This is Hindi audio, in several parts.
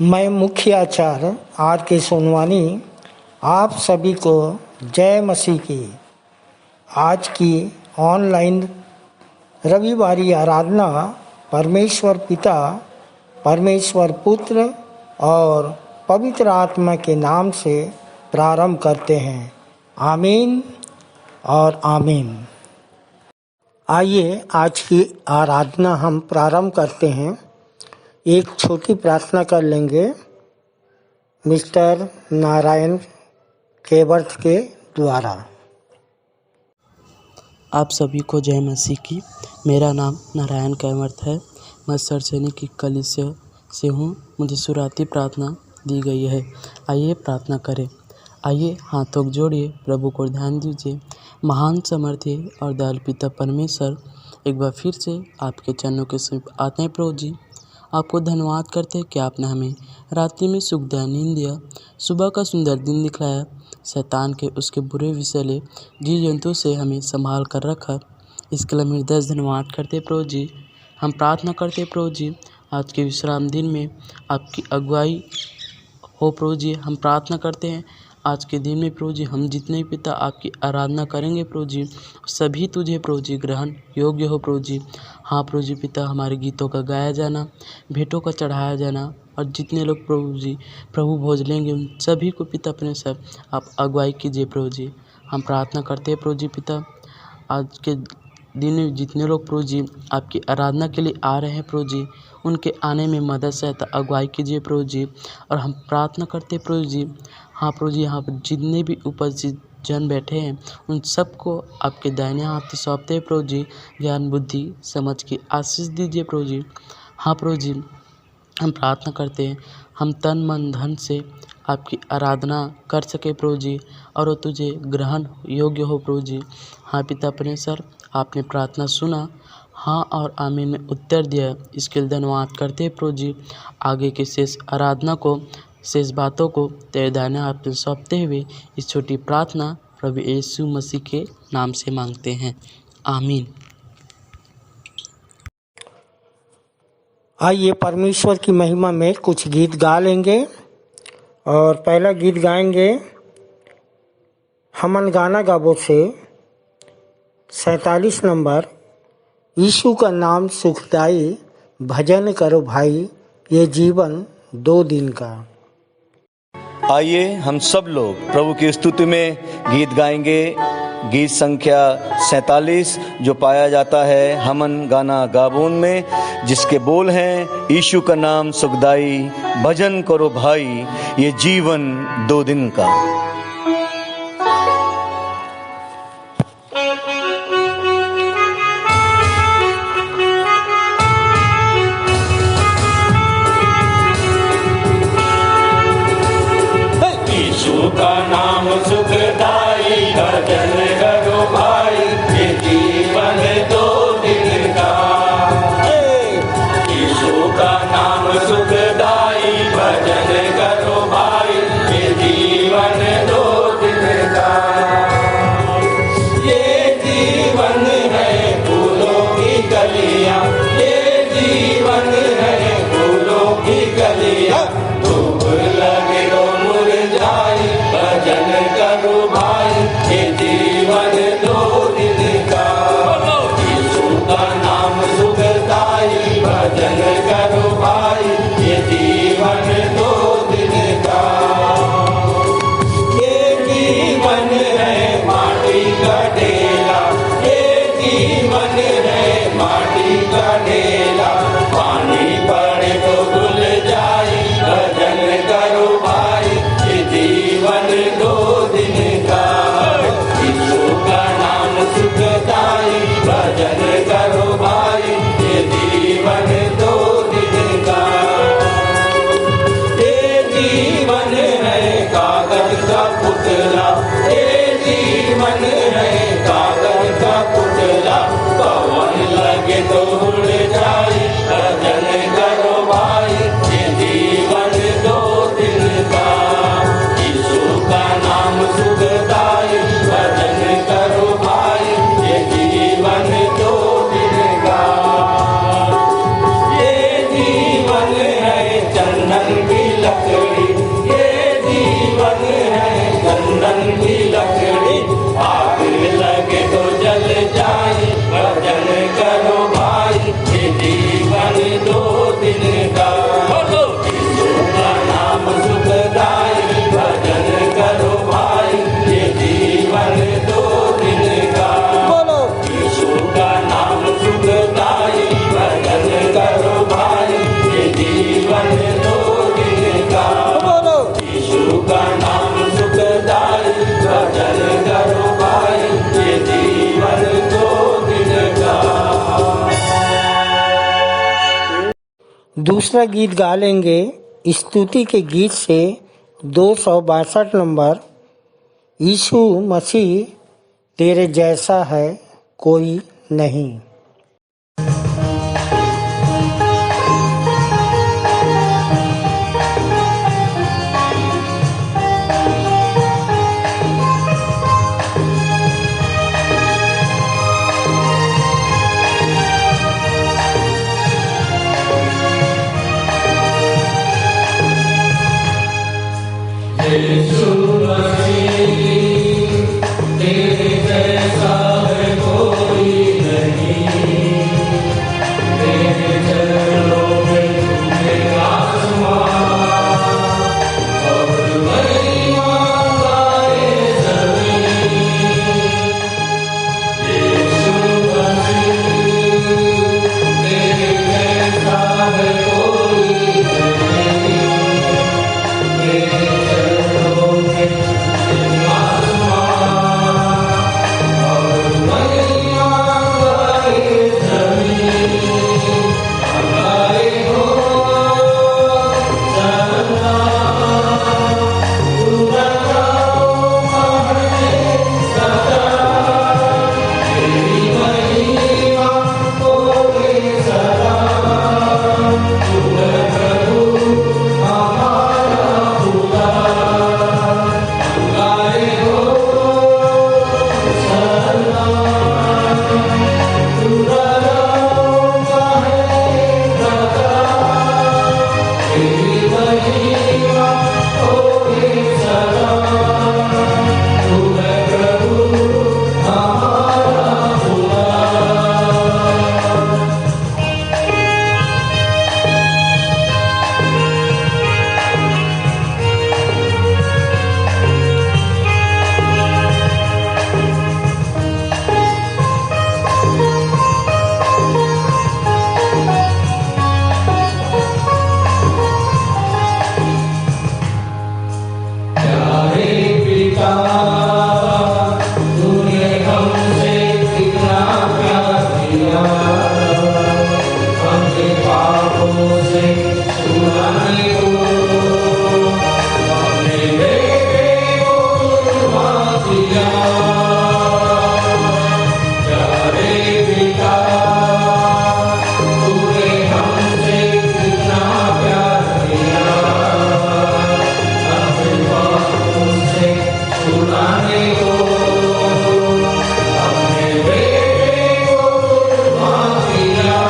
मैं मुख्य आचार्य आर के सोनवानी आप सभी को जय मसीह की आज की ऑनलाइन रविवारी आराधना परमेश्वर पिता, परमेश्वर पुत्र और पवित्र आत्मा के नाम से प्रारंभ करते हैं। आमीन और आमीन। आइए आज की आराधना हम प्रारंभ करते हैं। एक छोटी प्रार्थना कर लेंगे मिस्टर नारायण केवर्थ के द्वारा। आप सभी को जय मसीह की। मेरा नाम नारायण केवर्थ है। मैं सरसैनी की कलीसिया से हूँ। मुझे शुरुआती प्रार्थना दी गई है। आइए प्रार्थना करें। आइए हाथों को जोड़िए, प्रभु को ध्यान दीजिए। महान समर्थी और दयालु पिता परमेश्वर, एक बार फिर से आपके चरणों के समीप आते हैं। प्रभु जी, आपको धन्यवाद करते हैं कि आपने हमें रात्रि में सुखदायक नींद दिया, सुबह का सुंदर दिन दिखलाया, शैतान के उसके बुरे विषैले जीव जंतु से हमें संभाल कर रखा। इसके लिए हम हृदय से धन्यवाद करते हैं। प्रभु जी, हम प्रार्थना करते हैं प्रभु जी, आज के विश्राम दिन में आपकी अगुवाई हो। प्रभु जी, हम प्रार्थना करते हैं आज के दिन में प्रभु जी, हम जितने पिता आपकी आराधना करेंगे प्रभु जी, सभी तुझे प्रभु जी ग्रहण योग्य हो प्रभु जी। हाँ प्रभु जी पिता, हमारे गीतों का गाया जाना, भेंटों का चढ़ाया जाना और जितने लोग प्रभु जी प्रभु भोज लेंगे उन सभी को पिता अपने सब आप अगुवाई कीजिए प्रभु जी। हम प्रार्थना करते हैं प्रभु जी पिता, आज के दिन में जितने लोग प्रभु जी आपकी आराधना के लिए आ रहे हैं प्रभु जी, उनके आने में मदद सहायता अगुवाई कीजिए प्रभु जी। और हम प्रार्थना करते हैं प्रभु जी, हाँ प्रभु जी, यहाँ पर जितने भी उपस्थित जन बैठे हैं उन सबको आपके दाहिने हाथ सौंपते हैं प्रभु जी। ज्ञान बुद्धि समझ की आशीष दीजिए प्रभु जी। हाँ प्रभु जी, हम प्रार्थना करते हैं हम तन मन धन से आपकी आराधना कर सके प्रभु जी, और वो तुझे ग्रहण योग्य हो प्रभु जी। हाँ पिता परमेश्वर, आपने प्रार्थना सुना, हाँ और आमीन में उत्तर दिया। इसके लिए धन्यवाद करते हैं प्रभु जी। आगे के शेष आराधना को, शेष बातों को तेरे दाहिने हाथ में सौंपते हुए इस छोटी प्रार्थना प्रभु यीशु मसीह के नाम से मांगते हैं। आमीन। आइए परमेश्वर की महिमा में कुछ गीत गा लेंगे। और पहला गीत गाएंगे हमन गाना गाबो से 47 नंबर, यीशु का नाम सुखदाई, भजन करो भाई, ये जीवन 2 दिन का। आइए हम सब लोग प्रभु की स्तुति में गीत गाएंगे। गीत संख्या 47 जो पाया जाता है हमन गाना गाबोन में, जिसके बोल हैं यीशु का नाम सुखदाई, भजन करो भाई, ये जीवन 2 दिन का। यीशु का नाम सुखदाई, भजन करो भाई, ये जीवन 2 दिन का। यीशु का नाम सुखदाई, भजन करो भाई, ये जीवन 2 दिन का। ये जीवन है फूलों की गलियां, ये जीवन है फूलों की गलियां। धूप लगे तो मुरझाई, भजन करो भाई, ये जीवन 2 दिन का। यीशु का नाम सुखदाई, भजन करो भाई, ये जीवन 2 दिन का। ये जीवन है माटी का ढेला, ये जीवन है माटी का ढेला। पानी पड़े तो धुल जाए, का। बोलो यीशु का नाम सुखदाई, भजन करो भाई, ये जीवन दो दिन का। बोलो यीशु का नाम सुखदाई, भजन करो भाई, ये जीवन दो दिन का। बोलो यीशु का नाम सुखदाई, भजन करो भाई, ये जीवन दो दिन का। दूसरा गीत गा लेंगे स्तुति के गीत से 262 नंबर, यीशु मसीह तेरे जैसा है कोई नहीं। यीशु मसीह तेरे जैसा है कोई नहीं, तेरे चरणों में झूमे आसमान और महिमा गाए ज़मीन। यीशु मसीह तेरे जैसा है कोई नहीं, तेरे चरणों में झूमे आसमान और महिमा गाए ज़मीन। हमारे हो सना, तू रखाओ हमें सदा, तेरी महिमा होवे सदा। तू है प्रभु हमारा खुदा, हमारे हो सना, तू रखाओ हमें सदा, तेरी महिमा होवे सदा। तू है प्रभु हमारा खुदा। प्यारे पिता, तूने हमसे कितना प्यार किया, हमसे पापों से छुड़ाने को अपने बेटे को कुर्बान किया। प्यारे पिता, तूने हमसे कितना प्यार किया, अपने पापों से छुड़ाने को अपने बेटे को कुर्बान किया।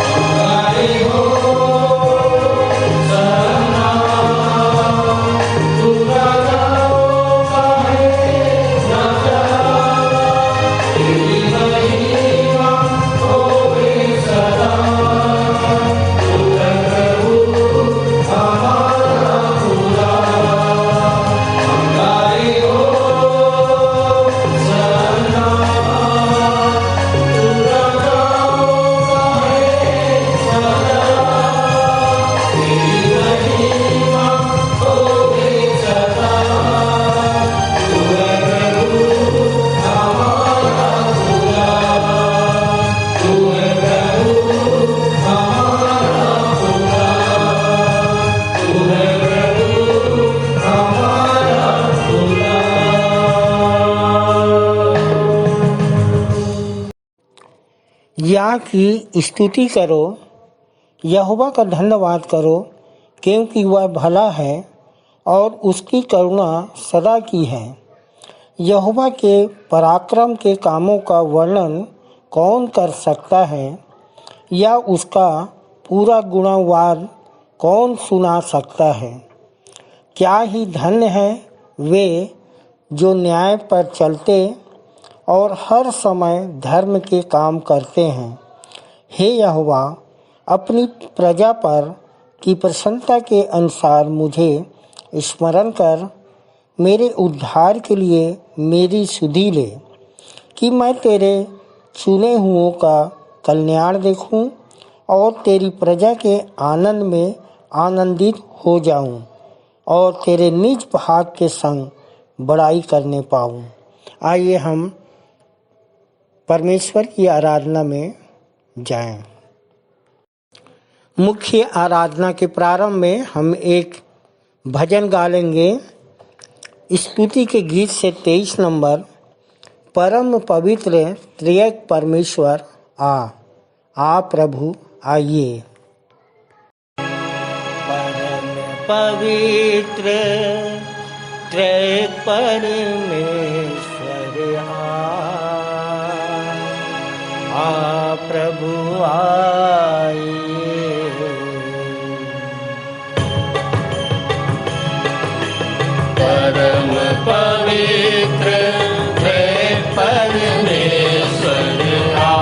हमारे हो सना, तू राजाओं का है राजा, तेरी महिमा होवे सदा। तू है प्रभु हमारा खुदा, हमारे हो सना, तू राजाओं का है सदा, तेरी महिमा होवे सदा। तू है प्रभु हमारा खुदा, तू है प्रभु हमारा खुदा, तू है प्रभु हमारा खुदा। या की स्तुति करो, यहोवा का धन्यवाद करो, क्योंकि वह भला है और उसकी करुणा सदा की है। यहोवा के पराक्रम के कामों का वर्णन कौन कर सकता है, या उसका पूरा गुणवाद कौन सुना सकता है। क्या ही धन्य है वे जो न्याय पर चलते और हर समय धर्म के काम करते हैं। हे यहोवा, अपनी प्रजा पर की प्रसन्नता के अनुसार मुझे स्मरण कर मेरे उद्धार के लिए मेरी सुधि ले, कि मैं तेरे चुने हुओं का कल्याण देखूं और तेरी प्रजा के आनंद में आनंदित हो जाऊं और तेरे निज भाग के संग बड़ाई करने पाऊं। आइए हम परमेश्वर की आराधना में जाएं। मुख्य आराधना के प्रारंभ में हम एक भजन गा लेंगे। स्तुति के गीत से 23 नंबर, परम पवित्र त्रिएक परमेश्वर आ प्रभु आइए। परम पवित्र त्रिएक परमेश्वर आ प्रभु आइए। परम पवित्र त्रिएक परमेश्वर आ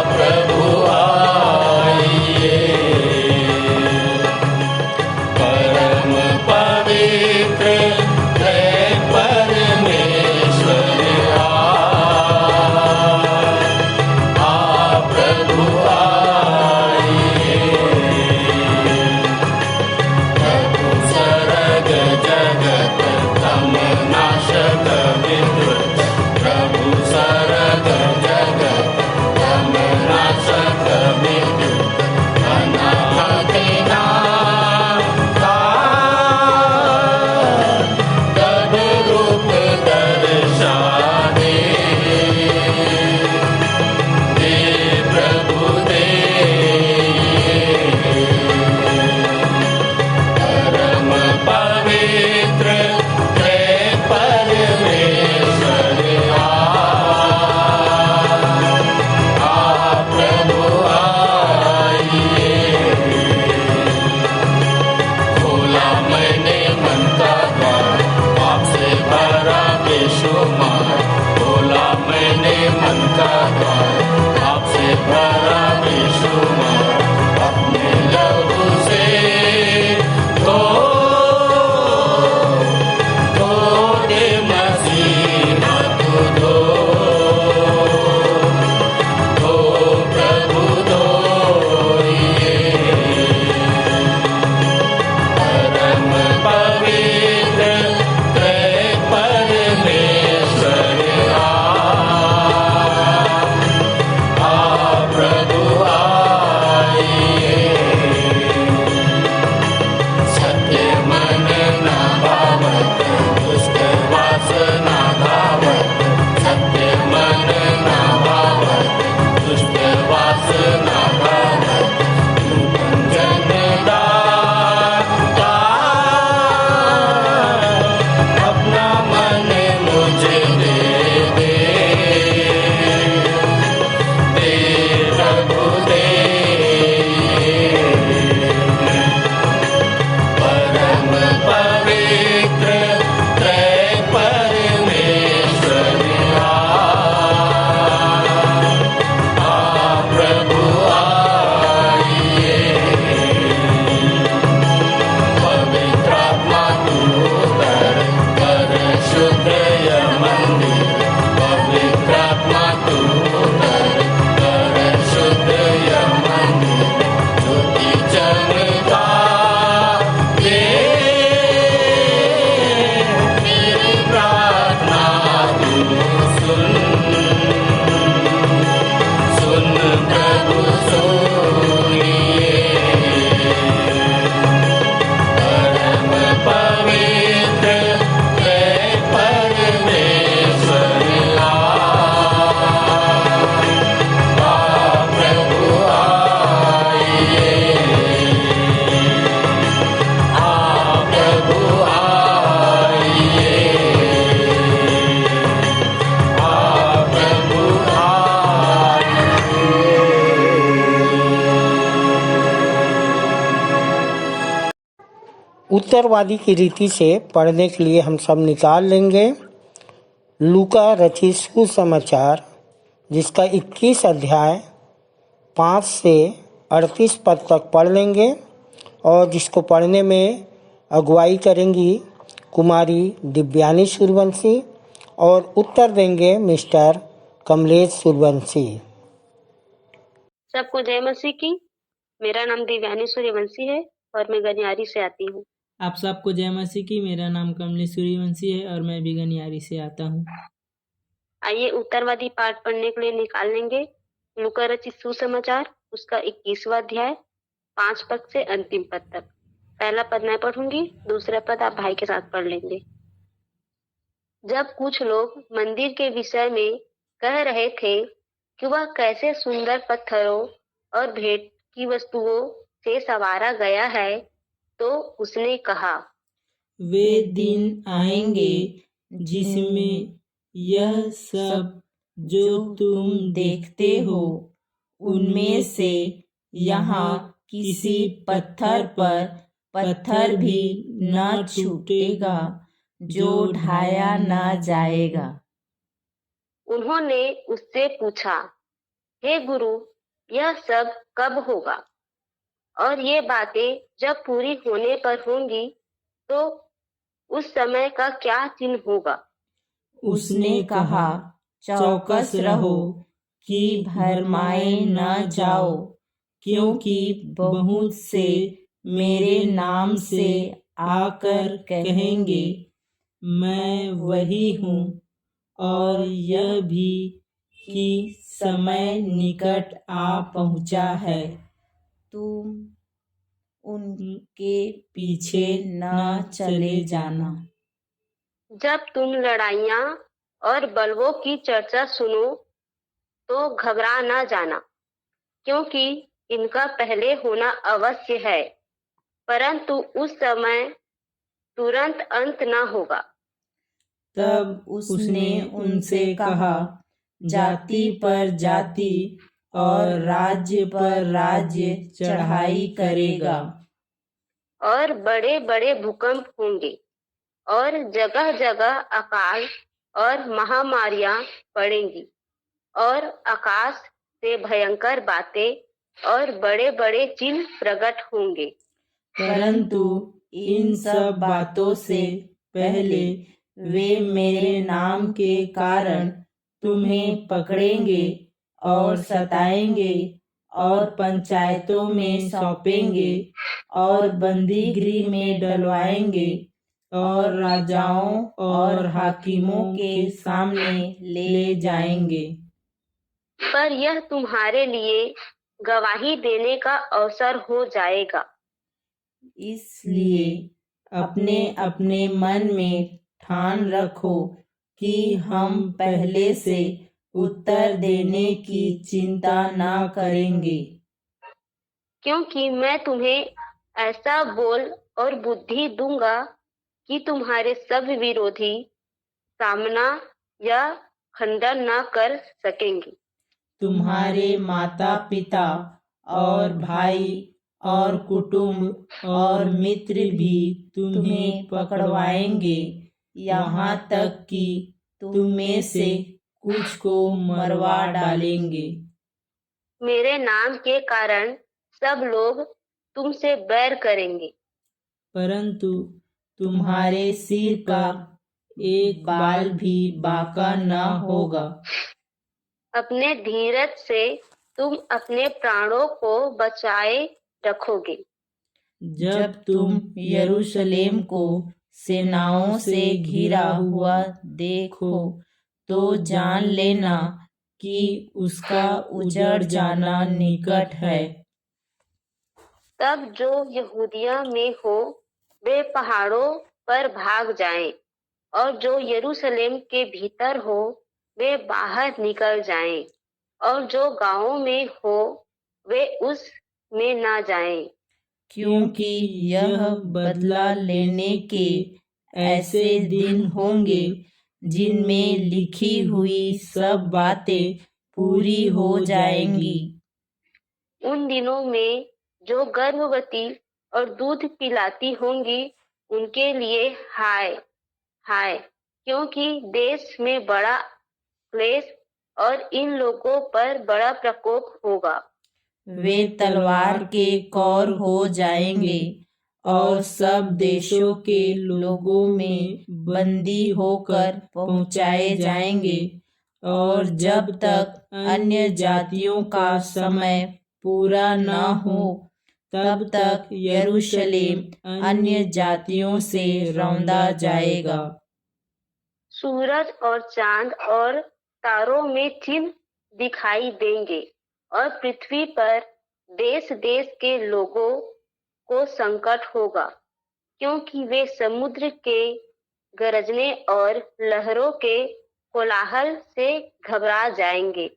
प्रभु आइए। परम पवित्र त्रिएक परमेश्वर आ प्रभु आइए। प्रभु सरग जगत तम नाशक विद्युत, प्रभु सरग जगत तम नाशक विद्युत, अनाथ तब रूप दर्शाने, दे प्रभु दे। परम पवित्र त्रिएक परमेश्वर आ प्रभु आइए। खोला मैंने मन का द्वार, पाप से भरा बेशुमार। खोला मैंने मन का द्वार, पाप से भरा बेशुमार। अपने लहू से धो दे मसीह तू धो प्रभु धोइए। परम पवित्र त्रिएक परमेश्वर आ प्रभु आइए। सत्य मन न भावत, दुष्ट वासना धावत। सत्य मन न भावत, दुष्ट वासना धावत। नूतन दाता अपना मन मुझे दे प्रभु दे। परम पवित्र त्रिएक परमेश्वर आ प्रभु आइए। पवित्र आत्मा तू उतर कर शुद्ध यह मंदिर। पवित्र आत्मा तू उतर कर शुद्ध यह मंदिर। ज्योति चमका दे, मेरी प्रार्थना तू सुन प्रभु सुनिए। परम पवित्र त्रिएक परमेश्वर आ प्रभु आइए। आ प्रभु आइए। आ प्रभु आइए। उत्तरवादी की रीति से पढ़ने के लिए हम सब निकाल लेंगे। लूका रचित सुसमाचार जिसका 21 अध्याय 5 से 38 पद तक पढ़ लेंगे और जिसको पढ़ने में अगुवाई करेंगी कुमारी दिव्यानी सूर्यवंशी और उत्तर देंगे मिस्टर कमलेश सूर्यवंशी। सबको जय मसीह की। मेरा नाम दिव्यानी सूर्यवंशी है और मैं गनियारी से आती हूँ। आप सबको जय मसीह की। मेरा नाम कमलेश सूर्यवंशी है और मैं भी गनियारी से आता हूँ। आइए उत्तरवादी पाठ पढ़ने के लिए निकाल लेंगे लूका रचित सुसमाचार उसका 21वां अध्याय 5 पद से अंतिम पद तक। पहला पद मैं पढ़ूंगी, दूसरा पद आप भाई के साथ पढ़ लेंगे। जब कुछ लोग मंदिर के विषय में कह रहे थे कि वह कैसे सुंदर पत्थरों और भेंट की वस्तुओं से संवारा गया है, तो उसने कहा, वे दिन आएंगे जिसमें यह सब जो तुम देखते हो उनमें से यहाँ किसी पत्थर पर पत्थर भी न छूटेगा जो ढाया न जाएगा। उन्होंने उससे पूछा, हे गुरु, यह सब कब होगा और ये बातें जब पूरी होने पर होंगी तो उस समय का क्या चिन्ह होगा? उसने कहा, चौकस रहो कि भरमाए न जाओ, क्योंकि बहुत से मेरे नाम से आकर कहेंगे, मैं वही हूँ, और यह भी कि समय निकट आ पहुँचा है। तुम उनके पीछे न चले जाना। जब तुम लड़ाइयाँ और बलवों की चर्चा सुनो तो घबरा न जाना, क्योंकि इनका पहले होना अवश्य है, परंतु उस समय तुरंत अंत न होगा। तब उसने उनसे कहा, जाति पर जाति और राज्य पर राज्य चढ़ाई करेगा, और बड़े बड़े भूकंप होंगे और जगह जगह अकाल और महामारियां पड़ेंगी और आकाश से भयंकर बातें और बड़े बड़े चिन्ह प्रकट होंगे। परंतु इन सब बातों से पहले वे मेरे नाम के कारण तुम्हें पकड़ेंगे और सताएंगे और पंचायतों में सौंपेंगे और बंदी गृह में डलवाएंगे और राजाओं और हाकिमों के सामने ले जाएंगे। पर यह तुम्हारे लिए गवाही देने का अवसर हो जाएगा। इसलिए अपने अपने मन में ठान रखो कि हम पहले से उत्तर देने की चिंता न करेंगे, क्योंकि मैं तुम्हें ऐसा बोल और बुद्धि दूंगा कि तुम्हारे सब विरोधी सामना या खंडन न कर सकेंगे। तुम्हारे माता पिता और भाई और कुटुंब और मित्र भी तुम्हें पकड़वाएंगे, यहाँ तक कि तुम में से कुछ को मरवा डालेंगे। मेरे नाम के कारण सब लोग तुमसे बैर करेंगे, परंतु तुम्हारे सिर का एक बाल भी बांका न होगा। अपने धीरज से तुम अपने प्राणों को बचाए रखोगे। जब तुम यरूशलेम को सेनाओं से घिरा हुआ देखो तो जान लेना कि उसका उजड़ जाना निकट है। तब जो यहूदिया में हो वे पहाड़ों पर भाग जाएं, और जो यरूशलेम के भीतर हो वे बाहर निकल जाएं, और जो गांवों में हो वे उस में ना जाएं। क्योंकि यह बदला लेने के ऐसे दिन होंगे जिनमें लिखी हुई सब बातें पूरी हो जाएंगी। उन दिनों में जो गर्भवती और दूध पिलाती होंगी उनके लिए हाय हाय, क्योंकि देश में बड़ा क्लेश और इन लोगों पर बड़ा प्रकोप होगा। वे तलवार के कौर हो जाएंगे और सब देशों के लोगों में बंदी होकर पहुंचाए जाएंगे, और जब तक अन्य जातियों का समय पूरा न हो तब तक यरूशलेम अन्य जातियों से रौंदा जाएगा। सूरज और चांद और तारों में चिन्ह दिखाई देंगे और पृथ्वी पर देश देश के लोगों को संकट होगा, क्योंकि वे समुद्र के गरजने और लहरों के कोलाहल से घबरा जाएंगे।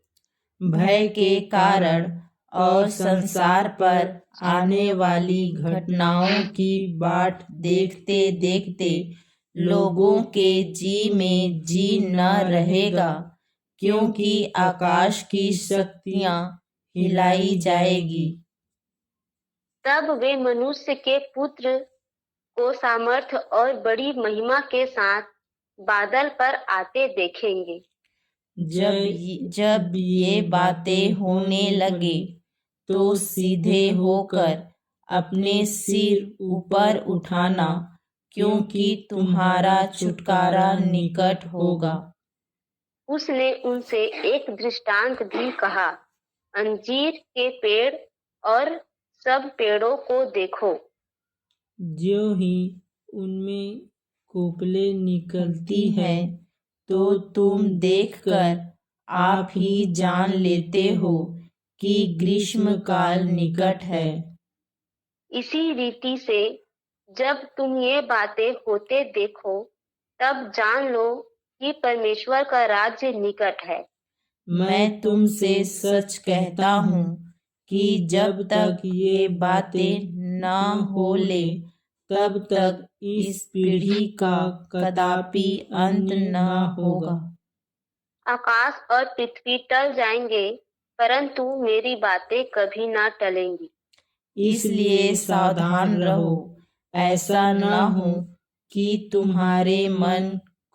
भय के कारण और संसार पर आने वाली घटनाओं की बाट देखते देखते लोगों के जी में जी न रहेगा, क्योंकि आकाश की शक्तियां हिलाई जाएगी। तब वे मनुष्य के पुत्र को सामर्थ्य और बड़ी महिमा के साथ बादल पर आते देखेंगे। जब ये बातें होने लगे तो सीधे होकर अपने सिर ऊपर उठाना, क्योंकि तुम्हारा छुटकारा निकट होगा। उसने उनसे एक दृष्टांत भी कहा, अंजीर के पेड़ और सब पेड़ों को देखो। ज्यों ही उनमें कोपले निकलती है तो तुम देखकर आप ही जान लेते हो कि ग्रीष्म काल निकट है। इसी रीति से जब तुम ये बातें होते देखो तब जान लो कि परमेश्वर का राज्य निकट है। मैं तुमसे सच कहता हूँ कि जब तक ये बातें न हो ले तब तक इस पीढ़ी का कदापि अंत न होगा। आकाश और पृथ्वी टल जाएंगे, परंतु मेरी बातें कभी न टलेंगी। इसलिए सावधान रहो, ऐसा न हो कि तुम्हारे मन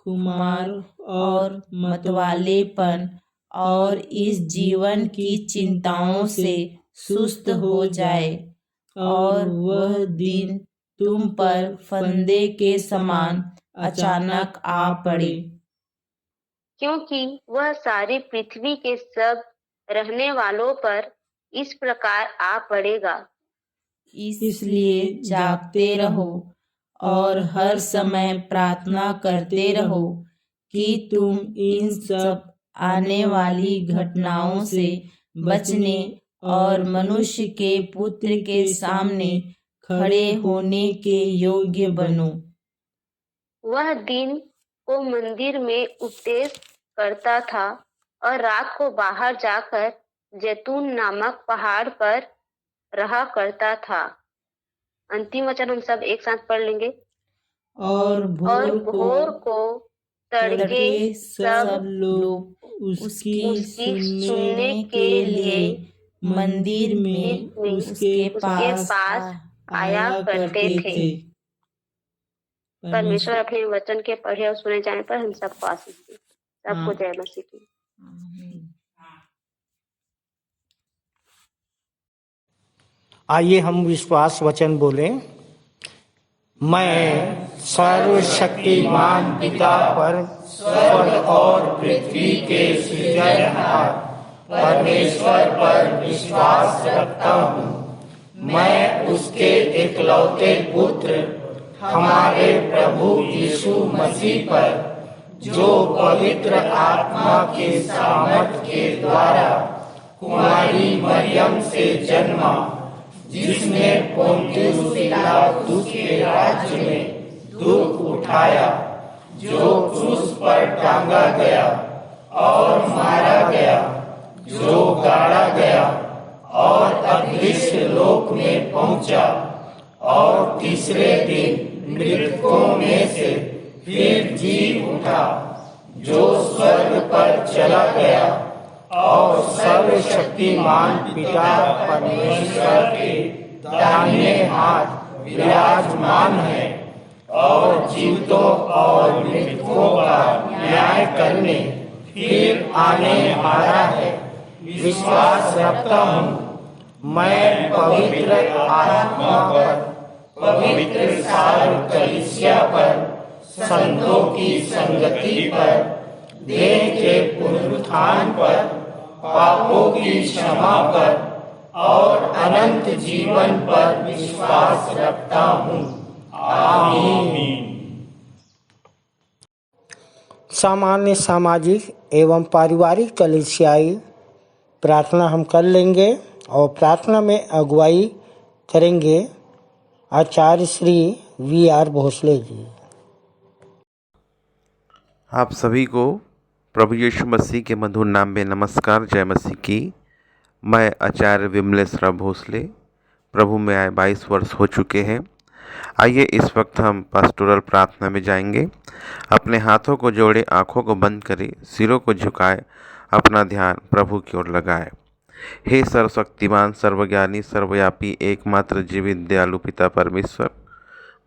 खुमार और मतवालेपन और इस जीवन की चिंताओं से सुस्त हो जाए, और वह दिन तुम पर फंदे के समान अचानक आ पड़े। क्योंकि वह सारी पृथ्वी के सब रहने वालों पर इस प्रकार आ पड़ेगा। इसलिए जागते रहो और हर समय प्रार्थना करते रहो कि तुम इन सब आने वाली घटनाओं से बचने और मनुष्य के पुत्र के सामने खड़े होने के योग्य बनो। वह दिन को मंदिर में उपदेश करता था और रात को बाहर जाकर जैतून नामक पहाड़ पर रहा करता था। अंतिम वचन हम सब एक साथ पढ़ लेंगे। और भोर को तड़के सब लोग उसकी सुनने के लिए मंदिर में उसके पास आया करते थे। परमेश्वर अपने वचन के पढ़े और सुने जाने पर हम सबको आशीष दे। सबको जय मसीह की। आइए हम विश्वास वचन बोलें। मैं सर्वशक्तिमान पिता पर स्वर्ग और पृथ्वी के सृजनहार परमेश्वर पर विश्वास रखता हूँ। मैं उसके एकलौते पुत्र हमारे प्रभु यीशु मसीह पर, जो पवित्र आत्मा के सामर्थ के द्वारा कुमारी मरियम से जन्मा, जिसने पोंतियुस पिलातुस के राज्य में दुख उठाया, जो क्रूस पर टांगा गया और मारा गया, जो गाड़ा गया और अदृश्य लोक में पहुंचा, और तीसरे दिन मृतकों में से फिर जी उठा, जो स्वर्ग पर चला गया और सर्वशक्तिमान पिता परमेश्वर के दाहिने हाथ विराजमान है, और जीवितों और मृतकों का न्याय करने फिर आने वाला है। विश्वास रखता हूँ मैं पवित्र आत्मा पर, पवित्र सार्व कलीसिया पर, संतों की संगति पर, देह के पुनरुत्थान पर, पापों की क्षमा पर और अनंत जीवन पर विश्वास रखता हूँ। आमीन। सामान्य सामाजिक एवं पारिवारिक कलीसियाई प्रार्थना हम कर लेंगे और प्रार्थना में अगुवाई करेंगे आचार्य श्री V.R. भोसले जी। आप सभी को प्रभु यीशु मसीह के मधुर नाम में नमस्कार, जय मसीह की। मैं आचार्य विमलेश्वर भोसले, प्रभु में आए 22 वर्ष हो चुके हैं। आइए इस वक्त हम पास्टोरल प्रार्थना में जाएंगे। अपने हाथों को जोड़े, आँखों को बंद करें, सिरों को झुकाए, अपना ध्यान प्रभु की ओर लगाए। हे सर्वशक्तिमान, सर्वज्ञानी, सर्वव्यापी, एकमात्र जीवित दयालु पिता परमेश्वर,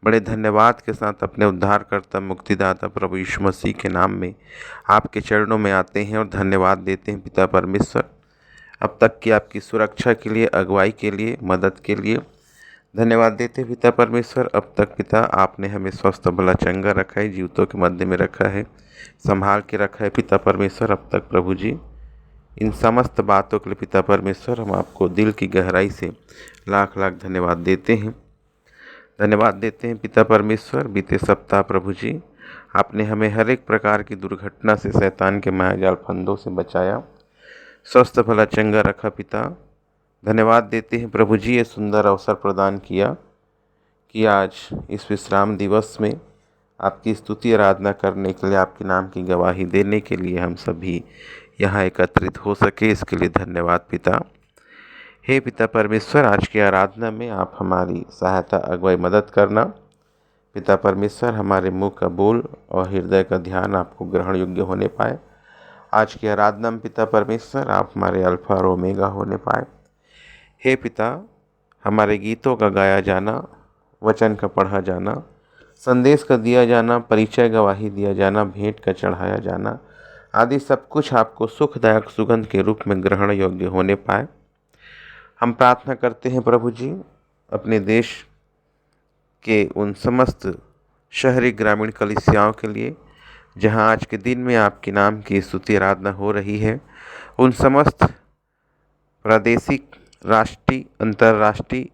बड़े धन्यवाद के साथ अपने उद्धारकर्ता मुक्तिदाता प्रभु यीशु मसीह के नाम में आपके चरणों में आते हैं और धन्यवाद देते हैं पिता परमेश्वर, अब तक की आपकी सुरक्षा के लिए, अगुवाई के लिए, मदद के लिए धन्यवाद देते हैं पिता परमेश्वर। अब तक पिता आपने हमें स्वस्थ भला चंगा रखा है, जीवितों के मध्य में रखा है, संभाल के रखा है पिता परमेश्वर। अब तक प्रभु जी इन समस्त बातों के लिए पिता परमेश्वर हम आपको दिल की गहराई से लाख लाख धन्यवाद देते हैं। धन्यवाद देते हैं पिता परमेश्वर। बीते सप्ताह प्रभु जी आपने हमें हर एक प्रकार की दुर्घटना से, शैतान के मायाजाल फंदों से बचाया, स्वस्थ भला चंगा रखा पिता। धन्यवाद देते हैं प्रभु जी, ये सुंदर अवसर प्रदान किया कि आज इस विश्राम दिवस में आपकी स्तुति आराधना करने के लिए, आपके नाम की गवाही देने के लिए हम सभी यहाँ एकत्रित हो सके, इसके लिए धन्यवाद पिता। हे पिता परमेश्वर, आज की आराधना में आप हमारी सहायता, अगुवाई, मदद करना पिता परमेश्वर। हमारे मुंह का बोल और हृदय का ध्यान आपको ग्रहण योग्य होने पाए। आज की आराधना में पिता परमेश्वर आप हमारे अल्फा और ओमेगा होने पाए। हे पिता, हमारे गीतों का गाया जाना, वचन का पढ़ा जाना, संदेश का दिया जाना, परिचय गवाही दिया जाना, भेंट का चढ़ाया जाना आदि सब कुछ आपको सुखदायक सुगंध के रूप में ग्रहण योग्य होने पाए। हम प्रार्थना करते हैं प्रभु जी अपने देश के उन समस्त शहरी ग्रामीण कलीसियाओं के लिए जहां आज के दिन में आपके नाम की स्तुति आराधना हो रही है। उन समस्त प्रादेशिक, राष्ट्रीय, अंतर्राष्ट्रीय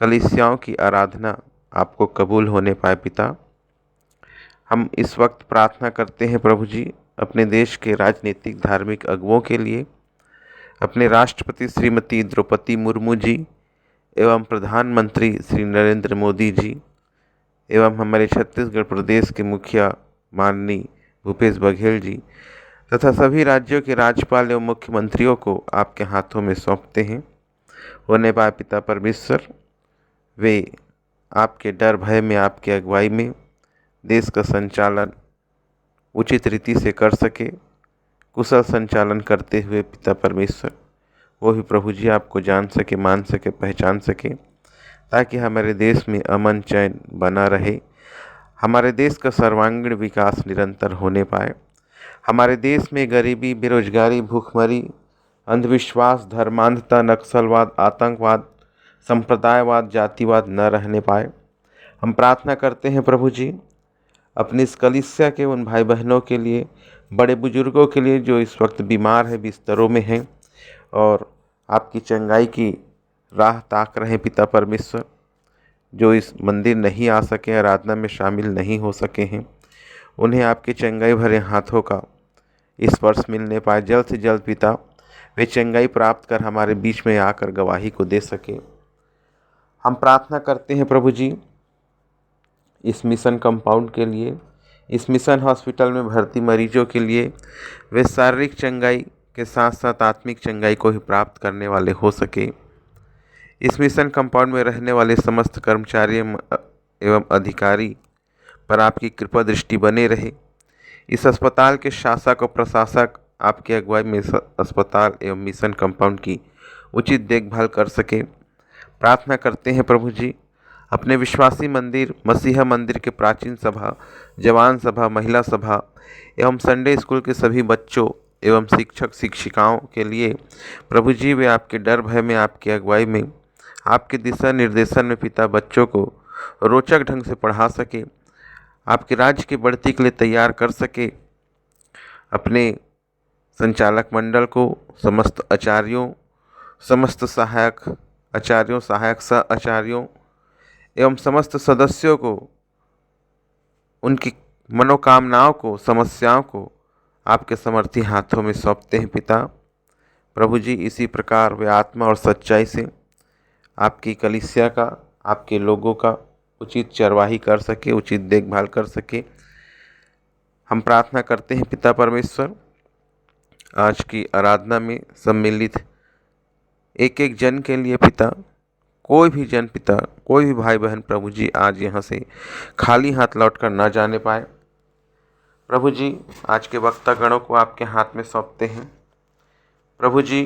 कलीसियाओं की आराधना आपको कबूल होने पाए पिता। हम इस वक्त प्रार्थना करते हैं प्रभु जी अपने देश के राजनीतिक, धार्मिक अगुवों के लिए, अपने राष्ट्रपति श्रीमती द्रौपदी मुर्मू जी एवं प्रधानमंत्री श्री नरेंद्र मोदी जी एवं हमारे छत्तीसगढ़ प्रदेश के मुखिया माननीय भूपेश बघेल जी तथा सभी राज्यों के राज्यपाल एवं मुख्यमंत्रियों को आपके हाथों में सौंपते हैं। होने पाए पिता परमेश्वर, वे आपके डर भय में, आपकी अगुवाई में देश का संचालन उचित रीति से कर सके, कुशल संचालन करते हुए पिता परमेश्वर वो भी प्रभु जी आपको जान सके, मान सके, पहचान सके, ताकि हमारे देश में अमन चैन बना रहे, हमारे देश का सर्वांगीण विकास निरंतर होने पाए, हमारे देश में गरीबी, बेरोजगारी, भूखमरी, अंधविश्वास, धर्मांधता, नक्सलवाद, आतंकवाद, संप्रदायवाद, जातिवाद न रहने पाए। हम प्रार्थना करते हैं प्रभु जी अपनी इस कलीसिया के उन भाई बहनों के लिए, बड़े बुजुर्गों के लिए जो इस वक्त बीमार है, बिस्तरों में हैं और आपकी चंगाई की राह ताक रहे पिता परमेश्वर, जो इस मंदिर नहीं आ सके, आराधना में शामिल नहीं हो सके हैं, उन्हें आपके चंगाई भरे हाथों का स्पर्श मिलने पाए। जल्द से जल्द पिता वे चंगाई प्राप्त कर हमारे बीच में आकर गवाही को दे सके। हम प्रार्थना करते हैं प्रभु जी इस मिशन कंपाउंड के लिए, इस मिशन हॉस्पिटल में भर्ती मरीजों के लिए वे शारीरिक चंगाई के साथ साथ आत्मिक चंगाई को ही प्राप्त करने वाले हो सके। इस मिशन कंपाउंड में रहने वाले समस्त कर्मचारी एवं अधिकारी पर आपकी कृपा दृष्टि बने रहे। इस अस्पताल के शासक और प्रशासक आपकी अगुवाई में अस्पताल एवं मिशन कंपाउंड की उचित देखभाल कर सके। प्रार्थना करते हैं प्रभु जी अपने विश्वासी मंदिर, मसीहा मंदिर के प्राचीन सभा, जवान सभा, महिला सभा एवं संडे स्कूल के सभी बच्चों एवं शिक्षक शिक्षिकाओं के लिए प्रभु जी वे आपके डर भय में, आपकी अगुवाई में, आपके दिशा निर्देशन में पिता बच्चों को रोचक ढंग से पढ़ा सके, आपके राज्य की बढ़ती के लिए तैयार कर सके। अपने संचालक मंडल को, समस्त आचार्यों, समस्त सहायक आचार्यों, सहायक सह आचार्यों एवं समस्त सदस्यों को, उनकी मनोकामनाओं को, समस्याओं को आपके समर्थी हाथों में सौंपते हैं पिता। प्रभु जी इसी प्रकार वे आत्मा और सच्चाई से आपकी कलीसिया का, आपके लोगों का उचित चरवाही कर सके, उचित देखभाल कर सके। हम प्रार्थना करते हैं पिता परमेश्वर, आज की आराधना में सम्मिलित एक एक जन के लिए पिता, कोई भी जन पिता, कोई भी भाई बहन प्रभु जी आज यहाँ से खाली हाथ लौटकर ना जाने पाए। प्रभु जी आज के वक्ता गणों को आपके हाथ में सौंपते हैं। प्रभु जी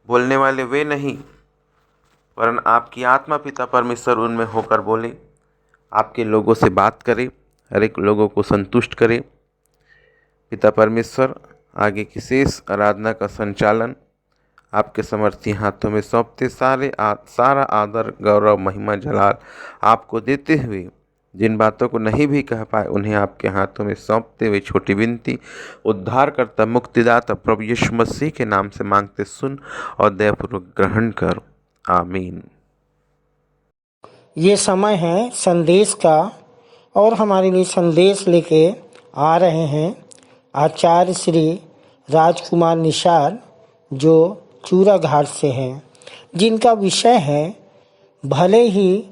बोलने वाले वे नहीं, वरन आपकी आत्मा पिता परमेश्वर उनमें होकर बोले, आपके लोगों से बात करे, हर एक लोगों को संतुष्ट करे। पिता परमेश्वर आगे की शेष आराधना का संचालन आपके समर्थी हाथों में सौंपते सारा आदर, गौरव, महिमा, जलाल आपको देते हुए जिन बातों को नहीं भी कह पाए उन्हें आपके हाथों में सौंपते हुए छोटी विनती उद्धारकर्ता मुक्तिदाता प्रभु यीशु मसीह के नाम से मांगते सुन और दयापूर्वक ग्रहण कर। आमीन। ये समय है संदेश का और हमारे लिए संदेश लेके आ रहे हैं आचार्य श्री राजकुमार निषाद, जो चूरा घाट से हैं, जिनका विषय है भले ही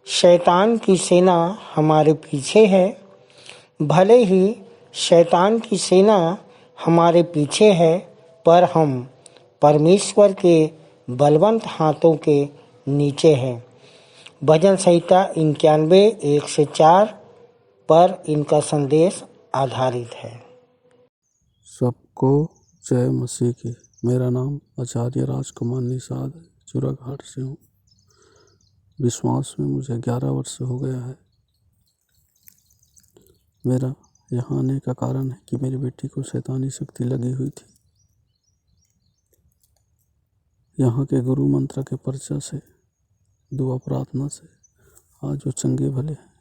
शैतान की सेना हमारे पीछे है, भले ही शैतान की सेना हमारे पीछे है, पर हम परमेश्वर के बलवंत हाथों के नीचे हैं। भजन संहिता 91:1-4 पर इनका संदेश आधारित है। सबको जय मसीह की। मेरा नाम आचार्य राजकुमार निषाद है, चूरा घाट से हूँ। विश्वास में मुझे 11 वर्ष हो गया है। मेरा यहाँ आने का कारण है कि मेरी बेटी को शैतानी शक्ति लगी हुई थी। यहाँ के गुरु मंत्र के परिचय से, दुआ प्रार्थना से आज वो चंगे भले हैं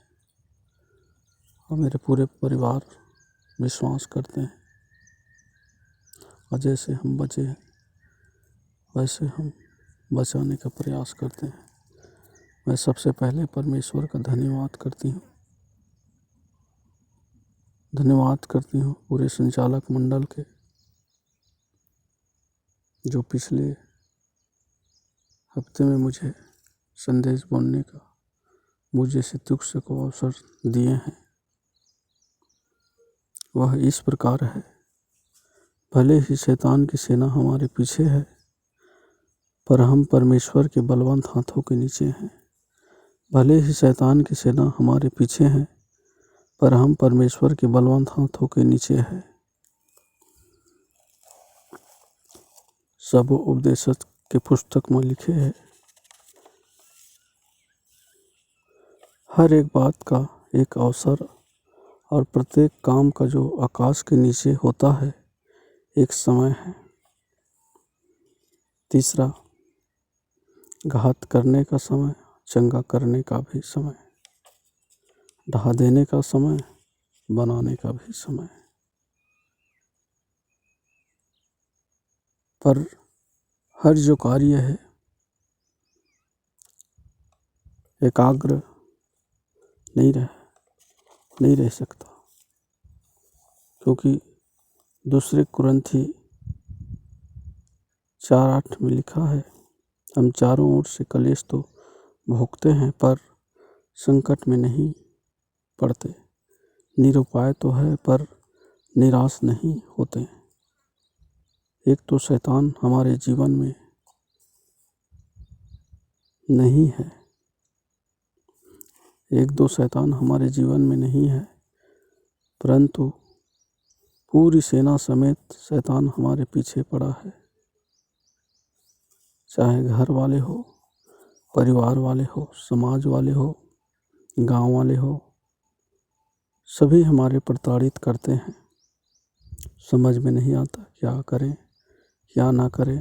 और मेरे पूरे परिवार विश्वास करते हैं। और जैसे हम बचे हैं वैसे हम बचाने का प्रयास करते हैं। मैं सबसे पहले परमेश्वर का धन्यवाद करती हूँ पूरे संचालक मंडल के, जो पिछले हफ्ते में मुझे संदेश बोलने का मुझे से तुक्ष को अवसर दिए हैं। वह इस प्रकार है, भले ही शैतान की सेना हमारे पीछे है, पर हम परमेश्वर के बलवंत हाथों के नीचे हैं। भले ही शैतान की सेना हमारे पीछे है, पर हम परमेश्वर के बलवंत हाथों के नीचे हैं। सब उपदेशक के पुस्तक में लिखे है, हर एक बात का एक अवसर और प्रत्येक काम का जो आकाश के नीचे होता है एक समय है। तीसरा, घात करने का समय, चंगा करने का भी समय, ढहा देने का समय, बनाने का भी समय। पर हर जो कार्य है एकाग्र नहीं रह सकता, क्योंकि दूसरे कुरिन्थी 4:8 में लिखा है, हम चारों ओर से कलेश तो भोगते हैं पर संकट में नहीं पड़ते, निरुपाय तो है पर निराश नहीं होते। एक तो शैतान हमारे जीवन में नहीं है, परंतु पूरी सेना समेत शैतान हमारे पीछे पड़ा है। चाहे घर वाले हो, परिवार वाले हो, समाज वाले हो, गांव वाले हो, सभी हमारे प्रताड़ित करते हैं। समझ में नहीं आता क्या करें क्या ना करें।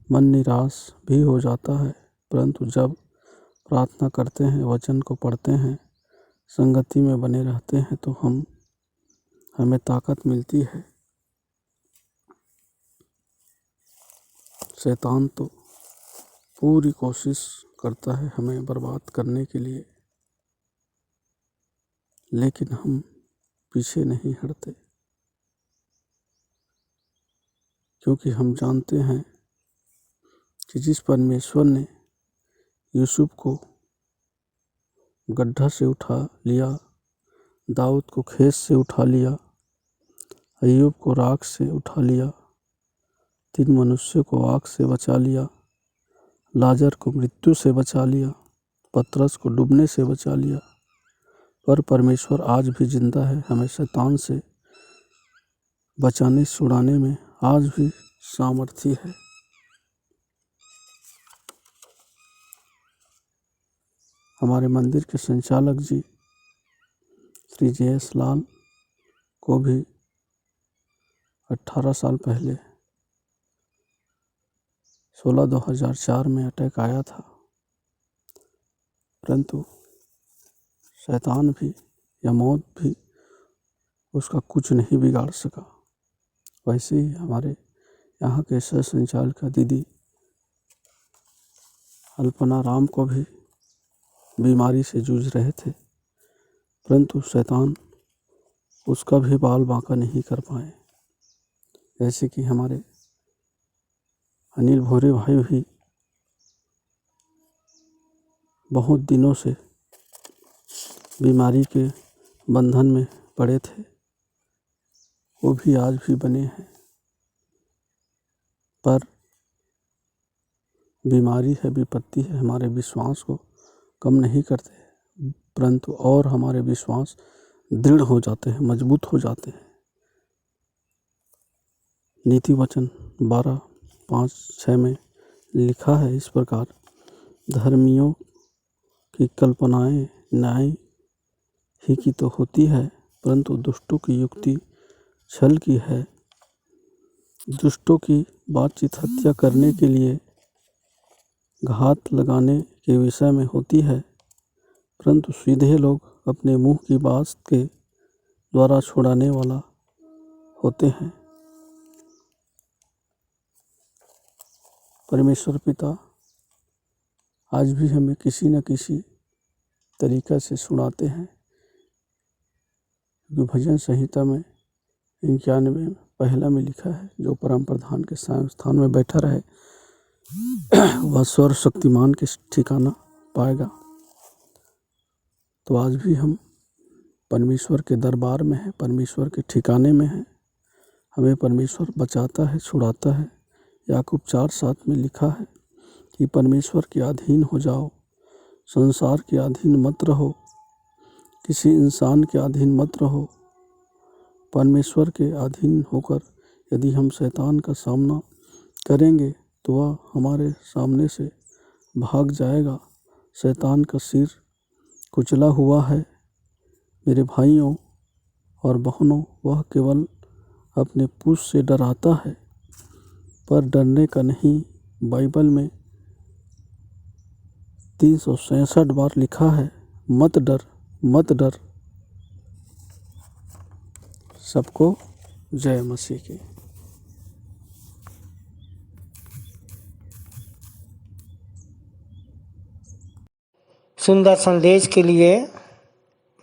मन निराश भी हो जाता है, परंतु जब प्रार्थना करते हैं, वचन को पढ़ते हैं, संगति में बने रहते हैं तो हमें ताकत मिलती है। शैतान तो पूरी कोशिश करता है हमें बर्बाद करने के लिए, लेकिन हम पीछे नहीं हटते, क्योंकि हम जानते हैं कि जिस परमेश्वर ने यूसुफ को गड्ढा से उठा लिया, दाऊद को खेत से उठा लिया, अय्यूब को राख से उठा लिया, 3 मनुष्य को आग से बचा लिया, लाजर को मृत्यु से बचा लिया, पतरस को डूबने से बचा लिया, पर परमेश्वर आज भी जिंदा है। हमें शैतान से बचाने छुड़ाने में आज भी सामर्थ्य है। हमारे मंदिर के संचालक जी श्री जयेश लाल को भी 18 साल पहले 16/2004 में अटैक आया था, परंतु शैतान भी या मौत भी उसका कुछ नहीं बिगाड़ सका। वैसे ही हमारे यहाँ के सह संचालिका दीदी अल्पना राम को भी बीमारी से जूझ रहे थे, परंतु शैतान उसका भी बाल बांका नहीं कर पाए। जैसे कि हमारे अनिल भोरे भाई भी बहुत दिनों से बीमारी के बंधन में पड़े थे, वो भी आज भी बने हैं, पर बीमारी है, विपत्ति है, हमारे विश्वास को कम नहीं करते, परंतु और हमारे विश्वास दृढ़ हो जाते हैं, मजबूत हो जाते हैं। नीति वचन 12:5-6 में लिखा है इस प्रकार, धर्मियों की कल्पनाएं न्याय ही की तो होती है, परंतु दुष्टों की युक्ति छल की है। दुष्टों की बातचीत हत्या करने के लिए, घात लगाने के विषय में होती है, परंतु सीधे लोग अपने मुंह की बात के द्वारा छुड़ाने वाला होते हैं। परमेश्वर पिता आज भी हमें किसी न किसी तरीक़ा से सुनाते हैं। भजन संहिता में 91 पहला में लिखा है, जो परम प्रधान के स्थान में बैठा रहे वह सर्व शक्तिमान के ठिकाना पाएगा। तो आज भी हम परमेश्वर के दरबार में हैं, परमेश्वर के ठिकाने में हैं। हमें परमेश्वर बचाता है, छुड़ाता है। याकूब 4:7 में लिखा है कि परमेश्वर के अधीन हो जाओ, संसार के अधीन मत रहो, किसी इंसान के अधीन मत रहो। परमेश्वर के अधीन होकर यदि हम शैतान का सामना करेंगे तो वह हमारे सामने से भाग जाएगा। शैतान का सिर कुचला हुआ है। मेरे भाइयों और बहनों, वह केवल अपने पूछ से डराता है, पर डरने का नहीं। बाइबल में 366 बार लिखा है, मत डर, मत डर। सबको जय मसीह की। सुंदर संदेश के लिए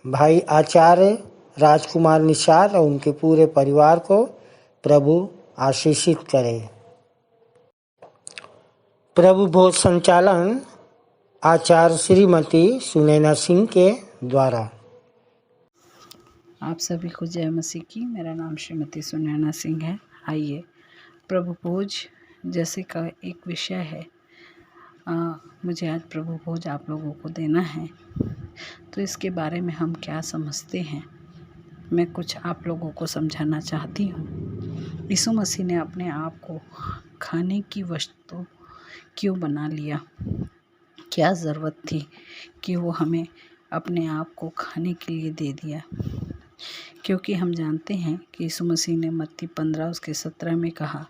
भाई आचार्य राजकुमार निषाद और उनके पूरे परिवार को प्रभु आशीषित करे। प्रभु भोज संचालन आचार्य श्रीमती सुनैना सिंह के द्वारा। आप सभी को जय मसीह की। मेरा नाम श्रीमती सुनैना सिंह है। आइए, प्रभु भोज जैसे का एक विषय है, मुझे आज प्रभु भोज आप लोगों को देना है, तो इसके बारे में हम क्या समझते हैं, मैं कुछ आप लोगों को समझाना चाहती हूँ। यीशु मसीह ने अपने आप को खाने की वस्तु क्यों बना लिया? क्या ज़रूरत थी कि वो हमें अपने आप को खाने के लिए दे दिया। क्योंकि हम जानते हैं कि यीशु मसीह ने मत्ती 15:17 में कहा,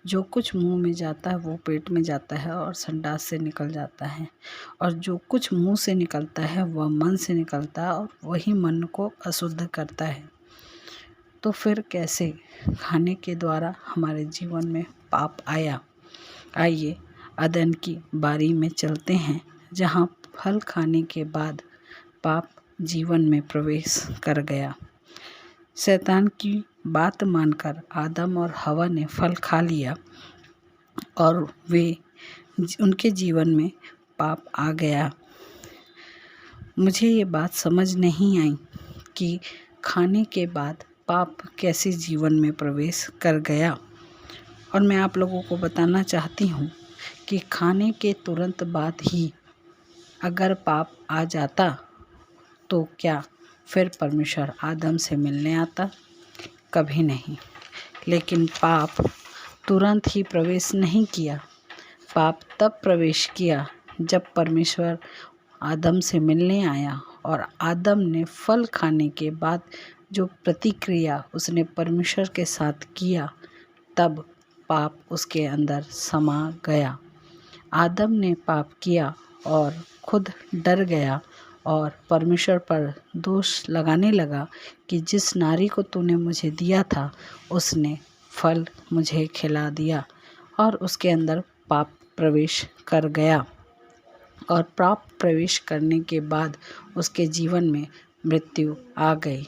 जो कुछ मुंह में जाता है वो पेट में जाता है और संडास से निकल जाता है, और जो कुछ मुंह से निकलता है वह मन से निकलता है और वही मन को अशुद्ध करता है। तो फिर कैसे खाने के द्वारा हमारे जीवन में पाप आया? आइए अदन की बारी में चलते हैं, जहाँ फल खाने के बाद पाप जीवन में प्रवेश कर गया। शैतान की बात मानकर आदम और हवा ने फल खा लिया और उनके जीवन में पाप आ गया। मुझे ये बात समझ नहीं आई कि खाने के बाद पाप कैसे जीवन में प्रवेश कर गया। और मैं आप लोगों को बताना चाहती हूँ कि खाने के तुरंत बाद ही अगर पाप आ जाता तो क्या फिर परमेश्वर आदम से मिलने आता? कभी नहीं। लेकिन पाप तुरंत ही प्रवेश नहीं किया। पाप तब प्रवेश किया जब परमेश्वर आदम से मिलने आया, और आदम ने फल खाने के बाद जो प्रतिक्रिया उसने परमेश्वर के साथ किया, तब पाप उसके अंदर समा गया। आदम ने पाप किया और खुद डर गया और परमेश्वर पर दोष लगाने लगा कि जिस नारी को तूने मुझे दिया था उसने फल मुझे खिला दिया, और उसके अंदर पाप प्रवेश कर गया। और पाप प्रवेश करने के बाद उसके जीवन में मृत्यु आ गई।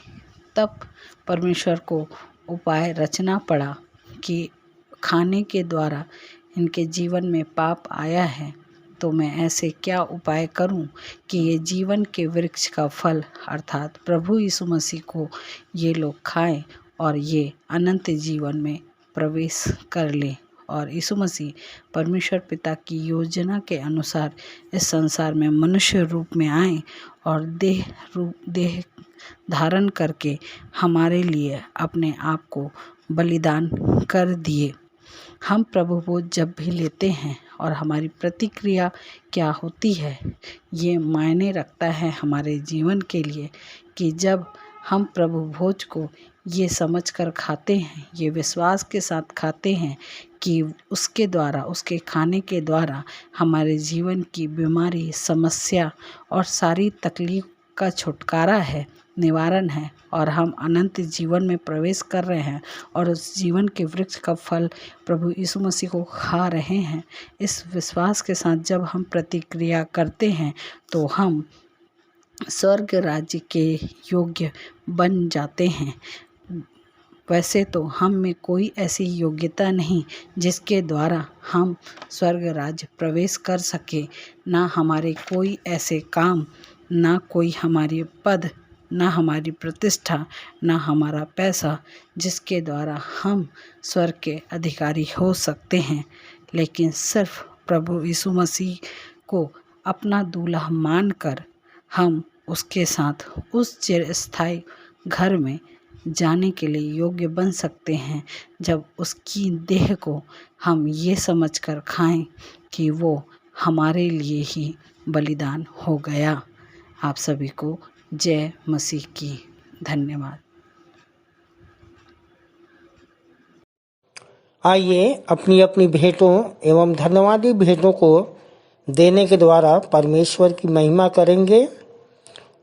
तब परमेश्वर को उपाय रचना पड़ा कि खाने के द्वारा इनके जीवन में पाप आया है, तो मैं ऐसे क्या उपाय करूं कि ये जीवन के वृक्ष का फल अर्थात प्रभु यीशु मसीह को ये लोग खाएं और ये अनंत जीवन में प्रवेश कर लें। और यीशु मसीह परमेश्वर पिता की योजना के अनुसार इस संसार में मनुष्य रूप में आए और देह धारण करके हमारे लिए अपने आप को बलिदान कर दिए। हम प्रभु भोज जब भी लेते हैं और हमारी प्रतिक्रिया क्या होती है, ये मायने रखता है हमारे जीवन के लिए कि जब हम प्रभु भोज को ये समझकर खाते हैं, ये विश्वास के साथ खाते हैं कि उसके द्वारा, उसके खाने के द्वारा हमारे जीवन की बीमारी, समस्या और सारी तकलीफ का छुटकारा है, निवारण है, और हम अनंत जीवन में प्रवेश कर रहे हैं और उस जीवन के वृक्ष का फल प्रभु यीशु मसीह को खा रहे हैं। इस विश्वास के साथ जब हम प्रतिक्रिया करते हैं तो हम स्वर्ग राज्य के योग्य बन जाते हैं। वैसे तो हम में कोई ऐसी योग्यता नहीं जिसके द्वारा हम स्वर्ग राज्य प्रवेश कर सके, ना हमारे कोई ऐसे काम, ना कोई हमारी पद, ना हमारी प्रतिष्ठा, ना हमारा पैसा जिसके द्वारा हम स्वर्ग के अधिकारी हो सकते हैं। लेकिन सिर्फ प्रभु यीशु मसीह को अपना दूल्हा मानकर हम उसके साथ उस चिरस्थायी घर में जाने के लिए योग्य बन सकते हैं, जब उसकी देह को हम ये समझकर खाएं कि वो हमारे लिए ही बलिदान हो गया। आप सभी को जय मसीह की। धन्यवाद। आइए अपनी अपनी भेंटों एवं धन्यवादी भेंटों को देने के द्वारा परमेश्वर की महिमा करेंगे।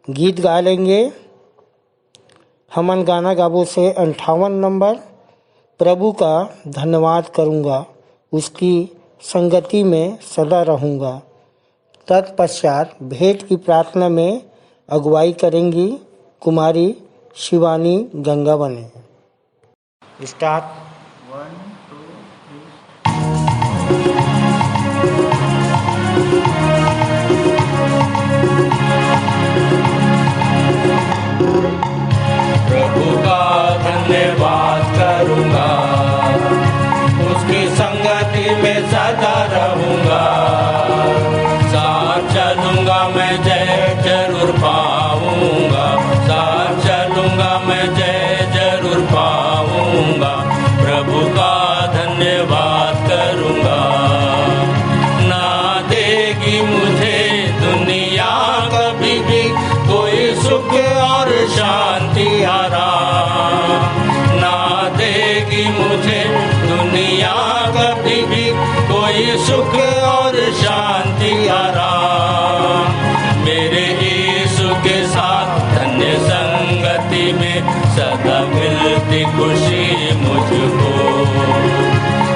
गीत गा लेंगे। हमन गाना गाबो से 58 नंबर, प्रभु का धन्यवाद करूँगा, उसकी संगति में सदा रहूँगा। तत्पश्चात भेंट की प्रार्थना में अगुवाई करेंगी कुमारी शिवानी गंगावने। स्टार्ट। 1 2 प्रभु का धन्यवाद करूँगा, उसकी संगति में सदा रहूँगा। साथ चलूँगा मैं जय जरूर पाऊँगा, साथ चलूँगा मैं जय जरूर पाऊँगा। प्रभु का धन्यवाद करूँगा। ना देगी मुझे सुख और शांति आराम। मेरे यीशु के साथ धन्य संगति में सदा मिलती खुशी मुझको।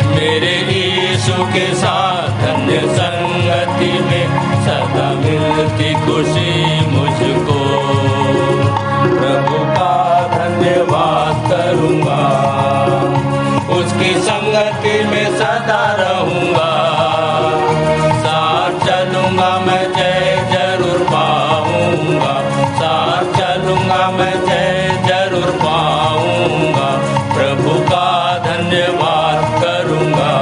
मेरे यीशु के साथ धन्य संगति में सदा मिलती खुशी मुझको। प्रभु का धन्यवाद करूँगा, उसकी संगति में सदा रहूँगा। साथ चलूँगा मैं जय जरूर पाऊँगा, साथ चलूँगा मैं जय जरूर पाऊँगा। प्रभु का धन्यवाद करूँगा।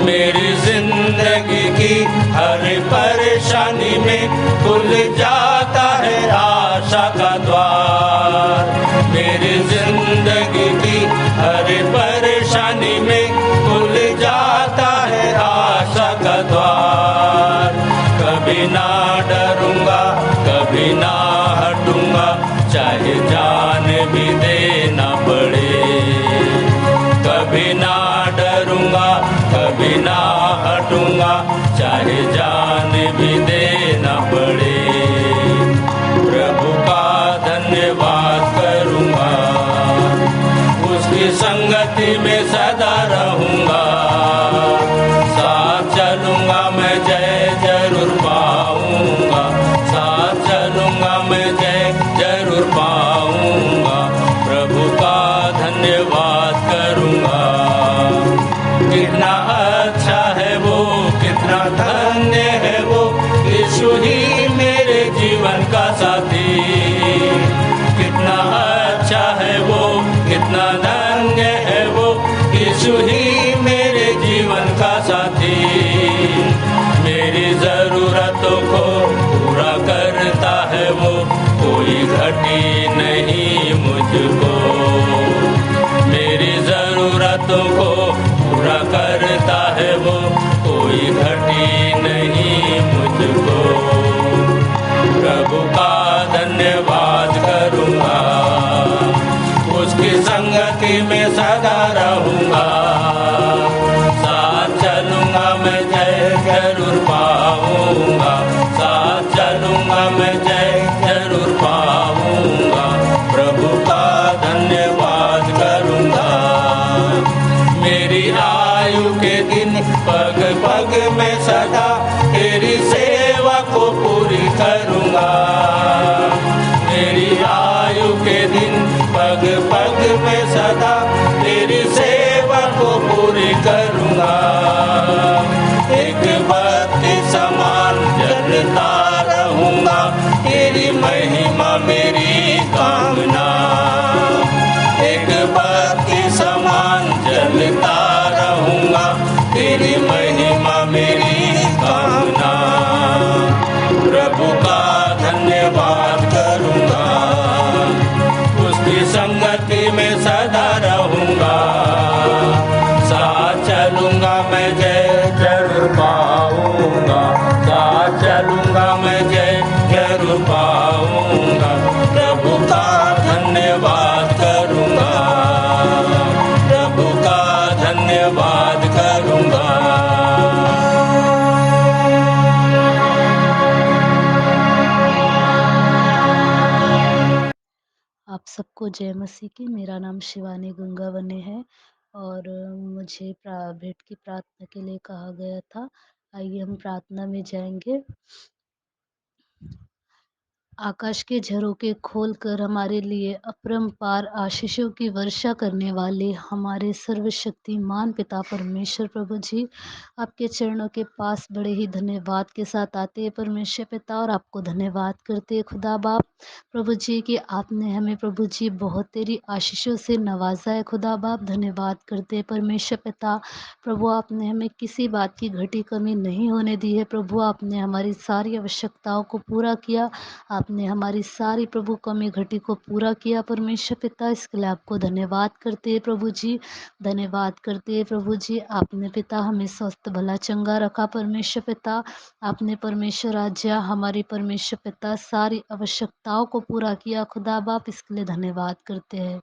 मेरी जिंदगी की हर परेशानी में खुल जाता है आशा का द्वार। मेरी जिंदगी की हर परेशानी में खुल जाता है आशा का द्वार। कभी ना डरूंगा, कभी ना हटूंगा, चाहे जान भी देना पड़े। कभी ना डरूंगा, कभी ना हटूंगा, चाहे जान भी देना पड़े। प्रभु का धन्यवाद करूंगा, उसकी संगति में सदा रहूंगा। साथ चलूंगा मैं जय जरूर पाऊंगा, साथ चलूंगा मैं जय जरूर पाऊंगा। प्रभु का धन्यवाद करूंगा। कितना अच्छा है वो, कितना धन्य है वो, यीशु ही मेरे जीवन का साथी। कितना अच्छा है वो, कितना धन्य है वो, यीशु ही मेरे जीवन का साथी। मेरी जरूरतों को पूरा करता है वो, कोई घटी नहीं मुझको। मेरी जरूरतों को पूरा करता है वो, कोई घटी नहीं मुझको। प्रभु का धन्यवाद करूँगा, उसकी संगति में सदा रहूँगा। साथ चलूँगा मैं जय जरूर पाऊँगा, साथ चलूँगा मैं जय जरूर पाऊँगा। प्रभु का धन्यवाद करूँगा। मेरी आयु के दिन पग पग में सदा तेरी सेवा को पूरी करूँगा। मेरी आयु के दिन पग पग में सदा तेरी सेवा को पूरी करूँगा। एक बत्ती समान जलता रहूँगा, तेरी महिमा मेरी कामना। एक बत्ती समान जलता रहूँगा, तेरी महिमा मेरी कामना। प्रभु का धन्यवाद करूँगा, उसकी संगति में सदा रहूँगा। साथ चलूँगा मैं जय जरूर पाऊँगा, साथ चलूँगा मैं जय जरूर पाऊँगा। प्रभु का धन्यवाद करूँगा, प्रभु का धन्यवाद करूँगा। आप सबको जय मसीह की। मेरा नाम शिवानी गंगावने है और मुझे भेंट की प्रार्थना के लिए कहा गया था। आइए हम प्रार्थना में जाएंगे। आकाश के झरोखे खोलकर हमारे लिए अपरंपार आशीषों की वर्षा करने वाले हमारे सर्वशक्तिमान पिता परमेश्वर प्रभु जी, आपके चरणों के पास बड़े ही धन्यवाद के साथ आते हैं परमेश्वर पिता, और आपको धन्यवाद करते हैं खुदा बाप प्रभु जी कि आपने हमें प्रभु जी बहुत तेरी आशीषों से नवाजा है खुदा बाप। धन्यवाद करते हैं परमेश्वर पिता प्रभु, आपने हमें किसी बात की घटी कमी नहीं होने दी है प्रभु। आपने हमारी सारी आवश्यकताओं को पूरा किया, आपने हमारी सारी प्रभु कमी घटी को पूरा किया परमेश्वर पिता। इसके लिए आपको धन्यवाद करते हैं प्रभु जी, धन्यवाद करते हैं प्रभु जी। आपने पिता हमें स्वस्थ भला चंगा रखा परमेश्वर पिता। आपने परमेश्वर राजा हमारी परमेश्वर पिता सारी आवश्यकताओं को पूरा किया खुदा बाप, इसके लिए धन्यवाद करते हैं।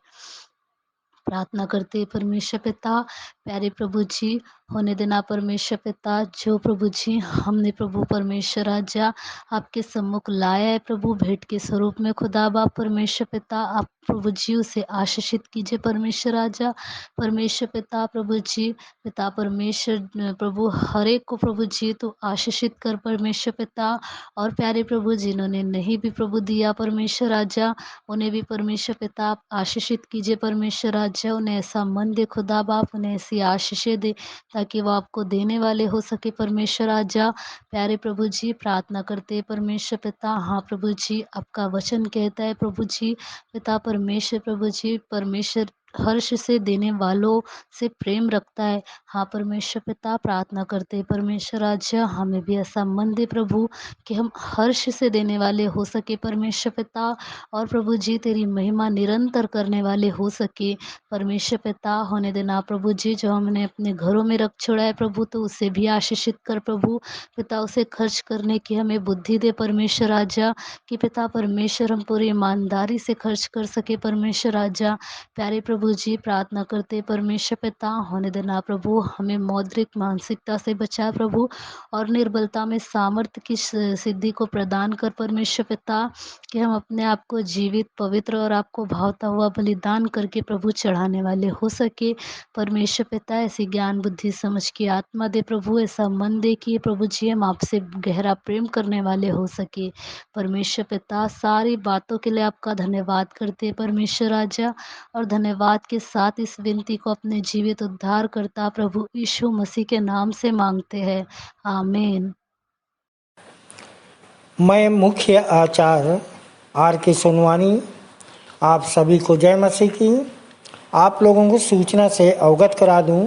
प्रार्थना करते परमेश्वर पिता, प्यारे प्रभु जी, होने देना परमेश्वर पिता, जो प्रभु जी हमने प्रभु परमेश्वर राजा आपके सम्मुख लाया है प्रभु भेंट के स्वरूप में, खुदा बाप परमेश्वर पिता, आप प्रभु जी उसे आशीषित कीजिए परमेश्वर राजा। परमेश्वर पिता प्रभु जी, पिता परमेश्वर प्रभु हर एक को प्रभु जी तो आशीषित कर परमेश्वर पिता। और प्यारे प्रभु जिन्होंने नहीं भी प्रभु दिया परमेश्वर राजा, उन्हें भी परमेश्वर पिता आप आशीषित कीजिए परमेश्वर राजा। उन्हें ऐसा मन दे खुदा बाप, उन्हें ऐसी आशीषें दे ताकि वो आपको देने वाले हो सके परमेश्वर राजा। प्यारे प्रभु जी, प्रार्थना करते परमेश्वर पिता, हाँ प्रभु जी, आपका वचन कहता है प्रभु जी पिता परमेश्वर प्रभु जी, परमेश्वर हर्ष से देने वालों से प्रेम रखता है। हाँ परमेश्वर पिता, प्रार्थना करते परमेश्वर राजा, हमें भी ऐसा मन दे प्रभु कि हम हर्ष से देने वाले हो सके परमेश्वर पिता, और प्रभु जी तेरी महिमा निरंतर करने वाले हो सके परमेश्वर पिता। होने देना प्रभु जी, जो हमने अपने घरों में रख छोड़ा है प्रभु, तो उसे भी आशीषित कर प्रभु पिता, उसे खर्च करने की हमें बुद्धि दे परमेश्वर राजा, कि पिता परमेश्वर हम पूरी ईमानदारी से खर्च कर सके परमेश्वर राजा। प्यारे प्रभु जी, प्रार्थना करते परमेश्वर पिता, होने देना प्रभु हमें मौद्रिक मानसिकता से बचा प्रभु, और निर्बलता में सामर्थ्य की सिद्धि को प्रदान कर परमेश्वर पिता, कि हम अपने आप को जीवित पवित्र और आपको भावता हुआ बलिदान करके प्रभु चढ़ाने वाले हो सके परमेश्वर पिता। ऐसी ज्ञान बुद्धि समझ की आत्मा दे प्रभु, ऐसा मन दे कि प्रभु जी हम आपसे गहरा प्रेम करने वाले हो सके परमेश्वर पिता। सारी बातों के लिए आपका धन्यवाद करते हैं परमेश्वर राजा, और धन्यवाद के साथ इस विनती को अपने जीवित उद्धार करता प्रभु यीशु मसीह के नाम से मांगते हैं, आमीन। मैं मुख्य आचार्य R.K. सोनवानी आप सभी को जय मसीह की। आप लोगों को सूचना से अवगत करा दूं,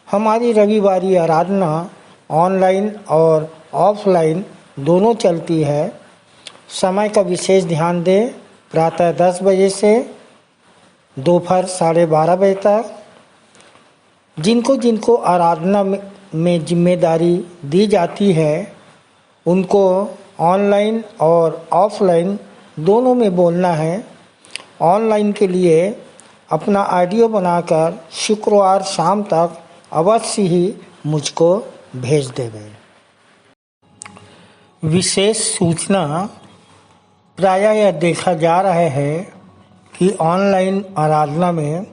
हमारी रविवारी आराधना ऑनलाइन और ऑफलाइन दोनों चलती है। समय का विशेष ध्यान दें, प्रातः 10 बजे से दोपहर 12:30 बजे तक। जिनको जिनको आराधना में जिम्मेदारी दी जाती है उनको ऑनलाइन और ऑफलाइन दोनों में बोलना है। ऑनलाइन के लिए अपना ऑडियो बनाकर शुक्रवार शाम तक अवश्य ही मुझको भेज देवे। विशेष सूचना, प्रायः यह देखा जा रहा है कि ऑनलाइन आराधना में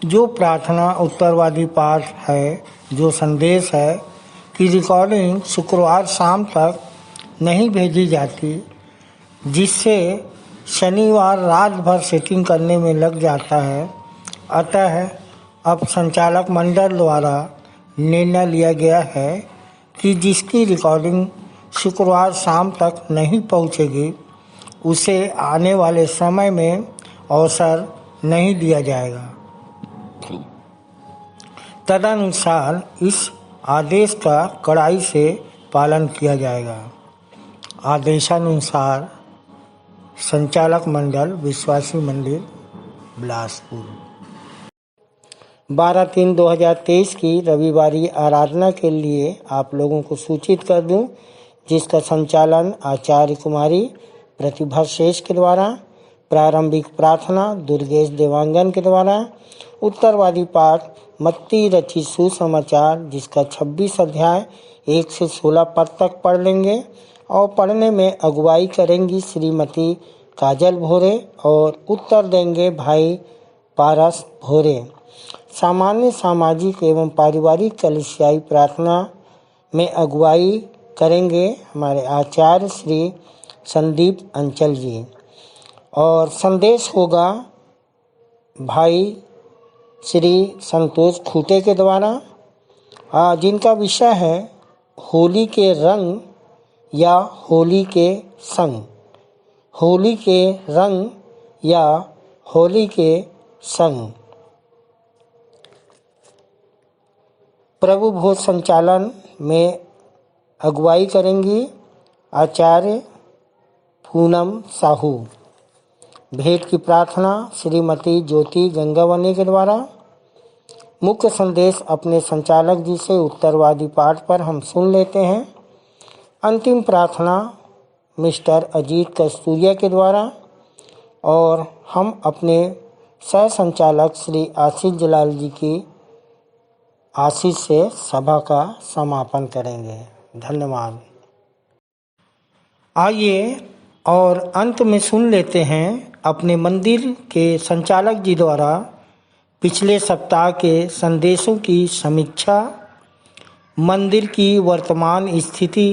जो प्रार्थना उत्तरवादी पाठ है, जो संदेश है, की रिकॉर्डिंग शुक्रवार शाम तक नहीं भेजी जाती, जिससे शनिवार रात भर सेटिंग करने में लग जाता है। अतः अब संचालक मंडल द्वारा निर्णय लिया गया है कि जिसकी रिकॉर्डिंग शुक्रवार शाम तक नहीं पहुंचेगी उसे आने वाले समय में अवसर नहीं दिया जाएगा। तदनुसार इस आदेश का कड़ाई से पालन किया जाएगा। आदेशानुसार संचालक मंडल, विश्वासी मंदिर, बिलासपुर। 12/3/2023 की रविवारी आराधना के लिए आप लोगों को सूचित कर दूं, जिसका संचालन आचार्य कुमारी प्रतिभा शेष के द्वारा, प्रारंभिक प्रार्थना दुर्गेश देवांगन के द्वारा, उत्तरवादी पाठ मत्ती रचित सुसमाचार, जिसका 26 अध्याय 1 से 16 पद तक पढ़ लेंगे, और पढ़ने में अगुवाई करेंगी श्रीमती काजल भोरे और उत्तर देंगे भाई पारस भोरे। सामान्य सामाजिक एवं पारिवारिक कलिसियाई प्रार्थना में अगुवाई करेंगे हमारे आचार्य श्री संदीप अंचल जी, और संदेश होगा भाई श्री संतोष खूटे के द्वारा, जिनका विषय है होली के रंग या होली के संग। होली के रंग या होली के संग। प्रभु भोज संचालन में अगुवाई करेंगी आचार्य पूनम साहू। भेंट की प्रार्थना श्रीमती ज्योति गंगावनी के द्वारा। मुख्य संदेश अपने संचालक जी से उत्तरवादी पाठ पर हम सुन लेते हैं। अंतिम प्रार्थना मिस्टर अजीत कस्तूरिया के द्वारा, और हम अपने सह संचालक श्री आशीष जलाल जी की आशीष से सभा का समापन करेंगे। धन्यवाद। आइए और अंत में सुन लेते हैं अपने मंदिर के संचालक जी द्वारा पिछले सप्ताह के संदेशों की समीक्षा, मंदिर की वर्तमान स्थिति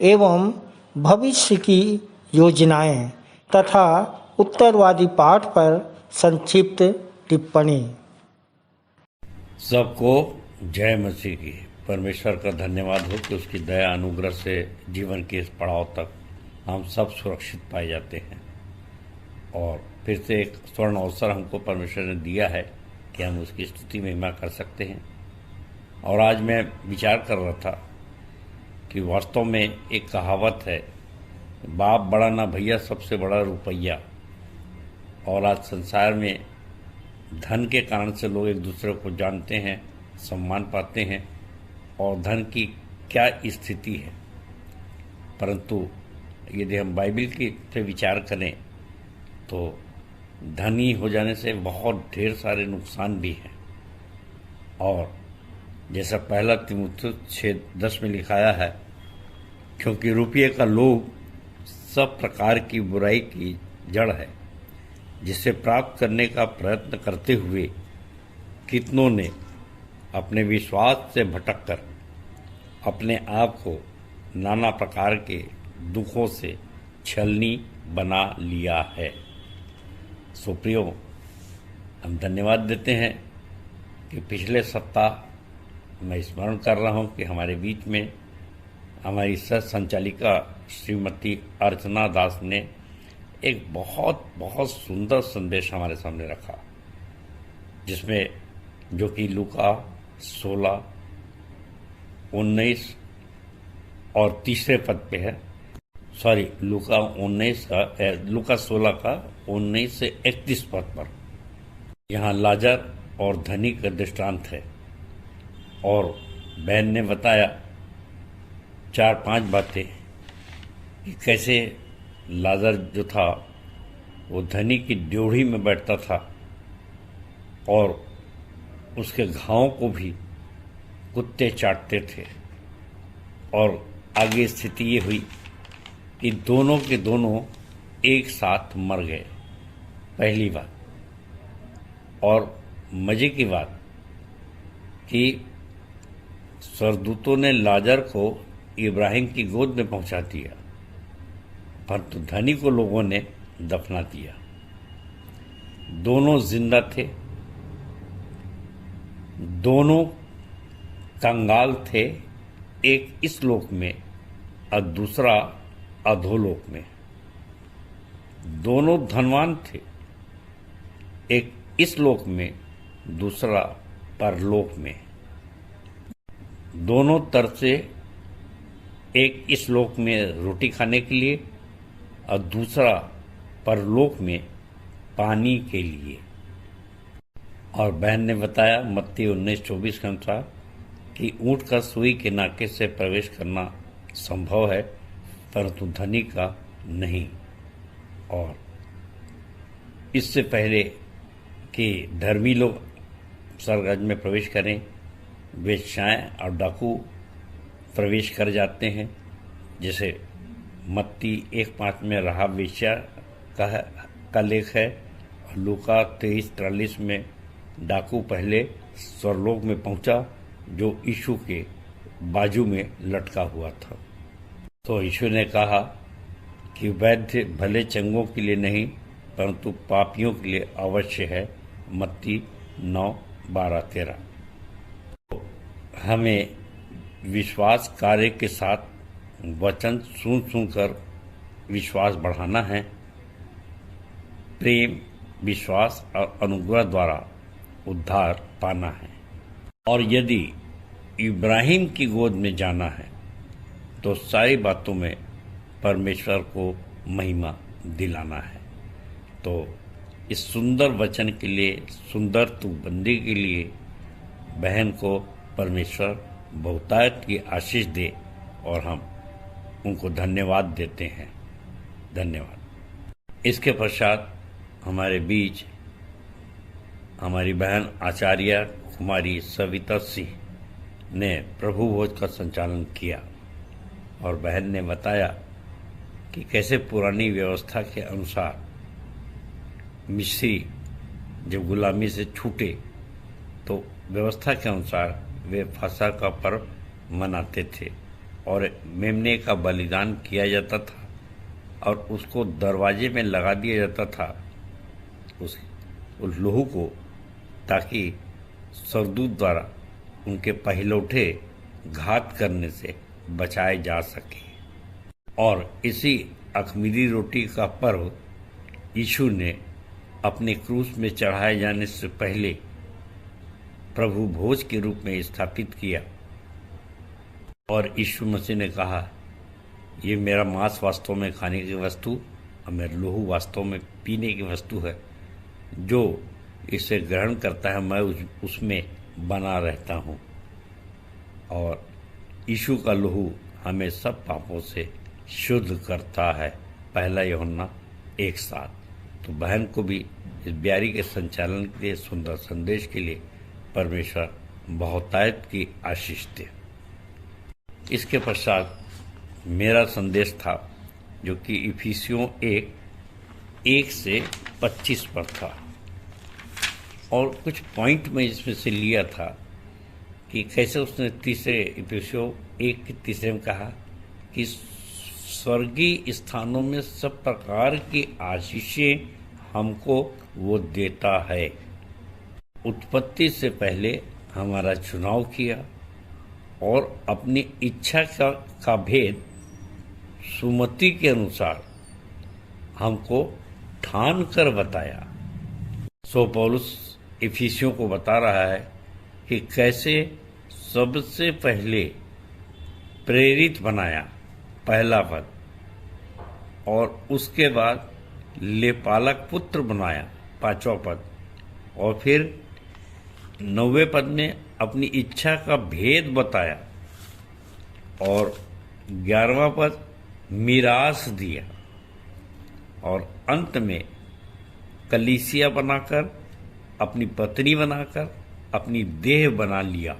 एवं भविष्य की योजनाएं तथा उत्तरवादी पाठ पर संक्षिप्त टिप्पणी। सबको जय मसीह की। परमेश्वर का धन्यवाद हो कि उसकी दया अनुग्रह से जीवन के इस पड़ाव तक हम सब सुरक्षित पाए जाते हैं और फिर से एक स्वर्ण अवसर हमको परमेश्वर ने दिया है कि हम उसकी स्तुति महिमा कर सकते हैं। और आज मैं विचार कर रहा था कि वास्तव में एक कहावत है, बाप बड़ा ना भैया, सबसे बड़ा रुपया। और आज संसार में धन के कारण से लोग एक दूसरे को जानते हैं, सम्मान पाते हैं और धन की क्या स्थिति है। परंतु यदि हम बाइबल की पे विचार करें तो धनी हो जाने से बहुत ढेर सारे नुकसान भी हैं। और जैसा पहला तीमुथियुस 6:10 में लिखाया है, क्योंकि रुपये का लोभ सब प्रकार की बुराई की जड़ है, जिसे प्राप्त करने का प्रयत्न करते हुए कितनों ने अपने विश्वास से भटककर अपने आप को नाना प्रकार के दुखों से छलनी बना लिया है। सो प्रियो, हम धन्यवाद देते हैं कि पिछले सप्ताह मैं स्मरण कर रहा हूं कि हमारे बीच में हमारी सह संचालिका श्रीमती अर्चना दास ने एक बहुत बहुत सुंदर संदेश हमारे सामने रखा, जिसमें जो कि लूका 16, 19 और तीसरे पद पे है। लूका 16 का 19 से 31 पद पर यहाँ लाजर और धनी का दृष्टांत है। और बहन ने बताया 4-5 बातें कि कैसे लाजर जो था वो धनी की ड्योढ़ी में बैठता था और उसके घावों को भी कुत्ते चाटते थे। और आगे स्थिति ये हुई कि दोनों के दोनों एक साथ मर गए, पहली बात। और मजे की बात कि स्वर्गदूतों ने लाजर को इब्राहिम की गोद में पहुंचा दिया, परंतु धनी को लोगों ने दफना दिया। दोनों जिंदा थे, दोनों कंगाल थे, एक इस लोक में और दूसरा अधोलोक में। दोनों धनवान थे, एक इस लोक में, दूसरा परलोक में। दोनों तरसे, एक इस लोक में रोटी खाने के लिए और दूसरा परलोक में पानी के लिए। और बहन ने बताया मत्ती 19:24 के अनुसार कि ऊंट का सुई के नाके से प्रवेश करना संभव है, परंतु धनी का नहीं। और इससे पहले कि धर्मी लोग स्वर्ग में प्रवेश करें, वेश्याएं और डाकू प्रवेश कर जाते हैं। जैसे मत्ती 1:5 में राहाब वेश्या का लेख है और लूका 23:43 में डाकू पहले स्वर्गलोक में पहुंचा जो यीशु के बाजू में लटका हुआ था। तो यीशु ने कहा कि वैद्य भले चंगों के लिए नहीं परंतु पापियों के लिए अवश्य है, मत्ती 9:12-13। तो हमें विश्वास कार्य के साथ वचन सुनकर विश्वास बढ़ाना है। प्रेम, विश्वास और अनुग्रह द्वारा उद्धार पाना है। और यदि इब्राहिम की गोद में जाना है तो सारी बातों में परमेश्वर को महिमा दिलाना है। तो इस सुंदर वचन के लिए, सुंदर तुकबंदी के लिए बहन को परमेश्वर बहुतायत की आशीष दे और हम उनको धन्यवाद देते हैं। धन्यवाद। इसके पश्चात हमारे बीच हमारी बहन आचार्य कुमारी सविता सिंह ने प्रभु भोज का संचालन किया और बहन ने बताया कि कैसे पुरानी व्यवस्था के अनुसार मिस्री जब गुलामी से छूटे तो व्यवस्था के अनुसार वे फसह का पर्व मनाते थे और मेमने का बलिदान किया जाता था और उसको दरवाजे में लगा दिया जाता था उस लोहू को, ताकि सरदूत द्वारा उनके पहलौठे घात करने से बचाए जा सके। और इसी अख़मीरी रोटी का पर्व यीशु ने अपने क्रूस में चढ़ाए जाने से पहले प्रभु भोज के रूप में स्थापित किया और यीशु मसीह ने कहा, ये मेरा मांस वास्तव में खाने की वस्तु और मेरा लोहू वास्तव में पीने की वस्तु है। जो इसे ग्रहण करता है मैं उसमें बना रहता हूँ और यीशु का लोहू हमें सब पापों से शुद्ध करता है। पहला यूहन्ना 1:7। तो बहन को भी इस ब्यारी के संचालन के लिए सुंदर संदेश के लिए परमेश्वर बहुतायत की आशीष दे। इसके पश्चात मेरा संदेश था जो कि इफिसियों 1 से 25 पर था और कुछ पॉइंट में इसमें से लिया था कि कैसे उसने इफिसियों 1 के 3 में कहा कि स्वर्गीय स्थानों में सब प्रकार की आशीषें हमको वो देता है। उत्पत्ति से पहले हमारा चुनाव किया और अपनी इच्छा का भेद सुमति के अनुसार हमको ठान कर बताया। सो पौलुस इफिसियों को बता रहा है कि कैसे सबसे पहले प्रेरित बनाया, पहला पद, और उसके बाद लेपालक पुत्र बनाया, 5वां पद, और फिर 9वें पद में अपनी इच्छा का भेद बताया और 11वां पद मीरास दिया और अंत में कलीसिया बनाकर, अपनी पत्नी बनाकर, अपनी देह बना लिया।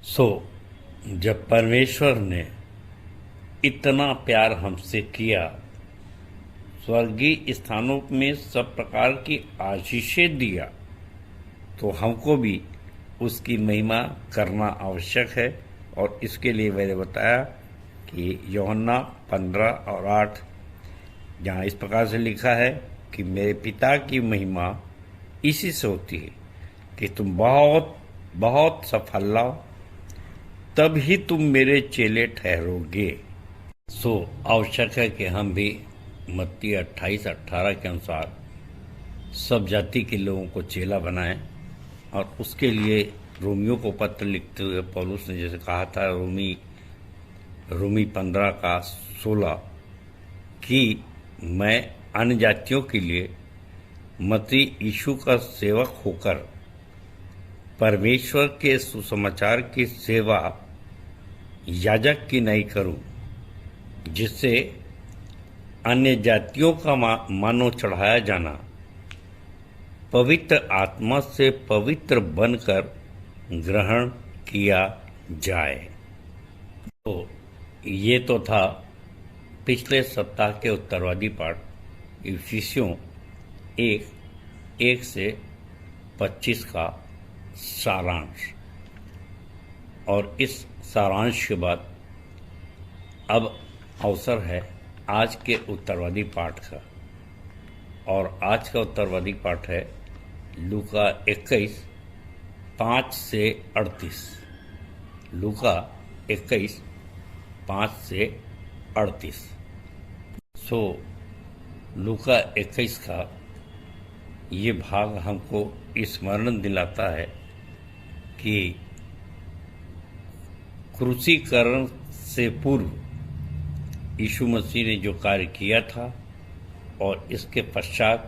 सो जब परमेश्वर ने इतना प्यार हमसे किया, स्वर्गीय स्थानों में सब प्रकार की आशीषें दिया, तो हमको भी उसकी महिमा करना आवश्यक है। और इसके लिए मैंने बताया कि यूहन्ना 15 और 8 जहाँ इस प्रकार से लिखा है कि मेरे पिता की महिमा इसी से होती है कि तुम बहुत बहुत सफल लाओ, तब ही तुम मेरे चेले ठहरोगे। सो आवश्यक है कि हम भी मत्ती 28-18 के अनुसार सब जाति के लोगों को चेला बनाएं और उसके लिए रोमियो को पत्र लिखते हुए पौलुस ने जैसे कहा था रोमी 15:16 कि मैं अन्य जातियों के लिए मसीह यीशु का सेवक होकर परमेश्वर के सुसमाचार की सेवा याजक की नहीं करूं, जिससे अन्य जातियों का मानो चढ़ाया जाना पवित्र आत्मा से पवित्र बनकर ग्रहण किया जाए। तो ये तो था पिछले सप्ताह के उत्तरवादी पाठ इफिसियों 1 से 25 का सारांश। और इस सारांश के बाद अब अवसर है आज के उत्तरवादी पाठ का, और आज का उत्तरवादी पाठ है लूका 21:5 से 38। लूका 21:5 से 38। सो लूका 21 का ये भाग हमको स्मरण दिलाता है कि क्रूसीकरण से पूर्व यीशु मसीह ने जो कार्य किया था और इसके पश्चात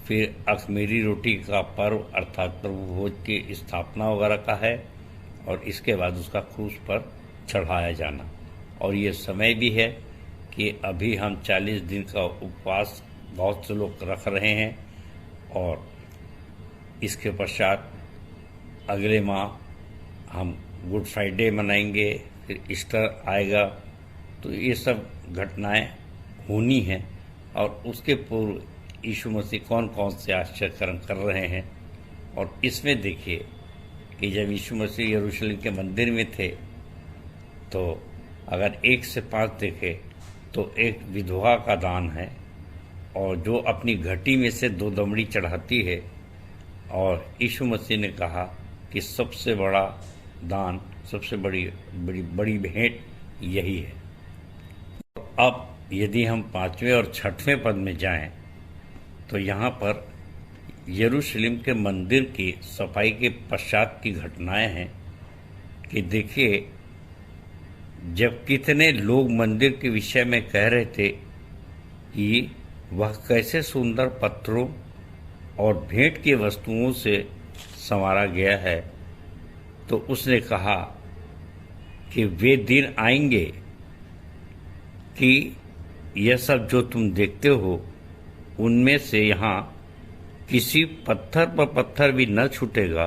फिर अख़मीरी रोटी का पर्व अर्थात प्रभु भोज की स्थापना वगैरह का है, और इसके बाद उसका क्रूस पर चढ़ाया जाना। और ये समय भी है कि अभी हम 40 दिन का उपवास बहुत से लोग रख रहे हैं, और इसके पश्चात अगले माह हम गुड फ्राइडे मनाएंगे, फिर ईस्टर आएगा, तो ये सब घटनाएं होनी हैं। और उसके पूर्व यीशु मसीह कौन कौन से आश्चर्य कर्म कर रहे हैं। और इसमें देखिए कि जब यीशु मसीह यरूशलेम के मंदिर में थे, तो अगर 1 से 5 देखें तो एक विधवा का दान है, और जो अपनी घटी में से 2 दमड़ी चढ़ाती है। और यीशु मसीह ने कहा कि सबसे बड़ा दान, सबसे बड़ी भेंट यही है। अब यदि हम 5वें और 6वें पद में जाएं, तो यहाँ पर यरूशलेम के मंदिर की सफाई के पश्चात की घटनाएं हैं कि देखिए, जब कितने लोग मंदिर के विषय में कह रहे थे कि वह कैसे सुंदर पत्थरों और भेंट की वस्तुओं से संवारा गया है, तो उसने कहा कि वे दिन आएंगे कि यह सब जो तुम देखते हो, उनमें से यहाँ किसी पत्थर पर पत्थर भी न छूटेगा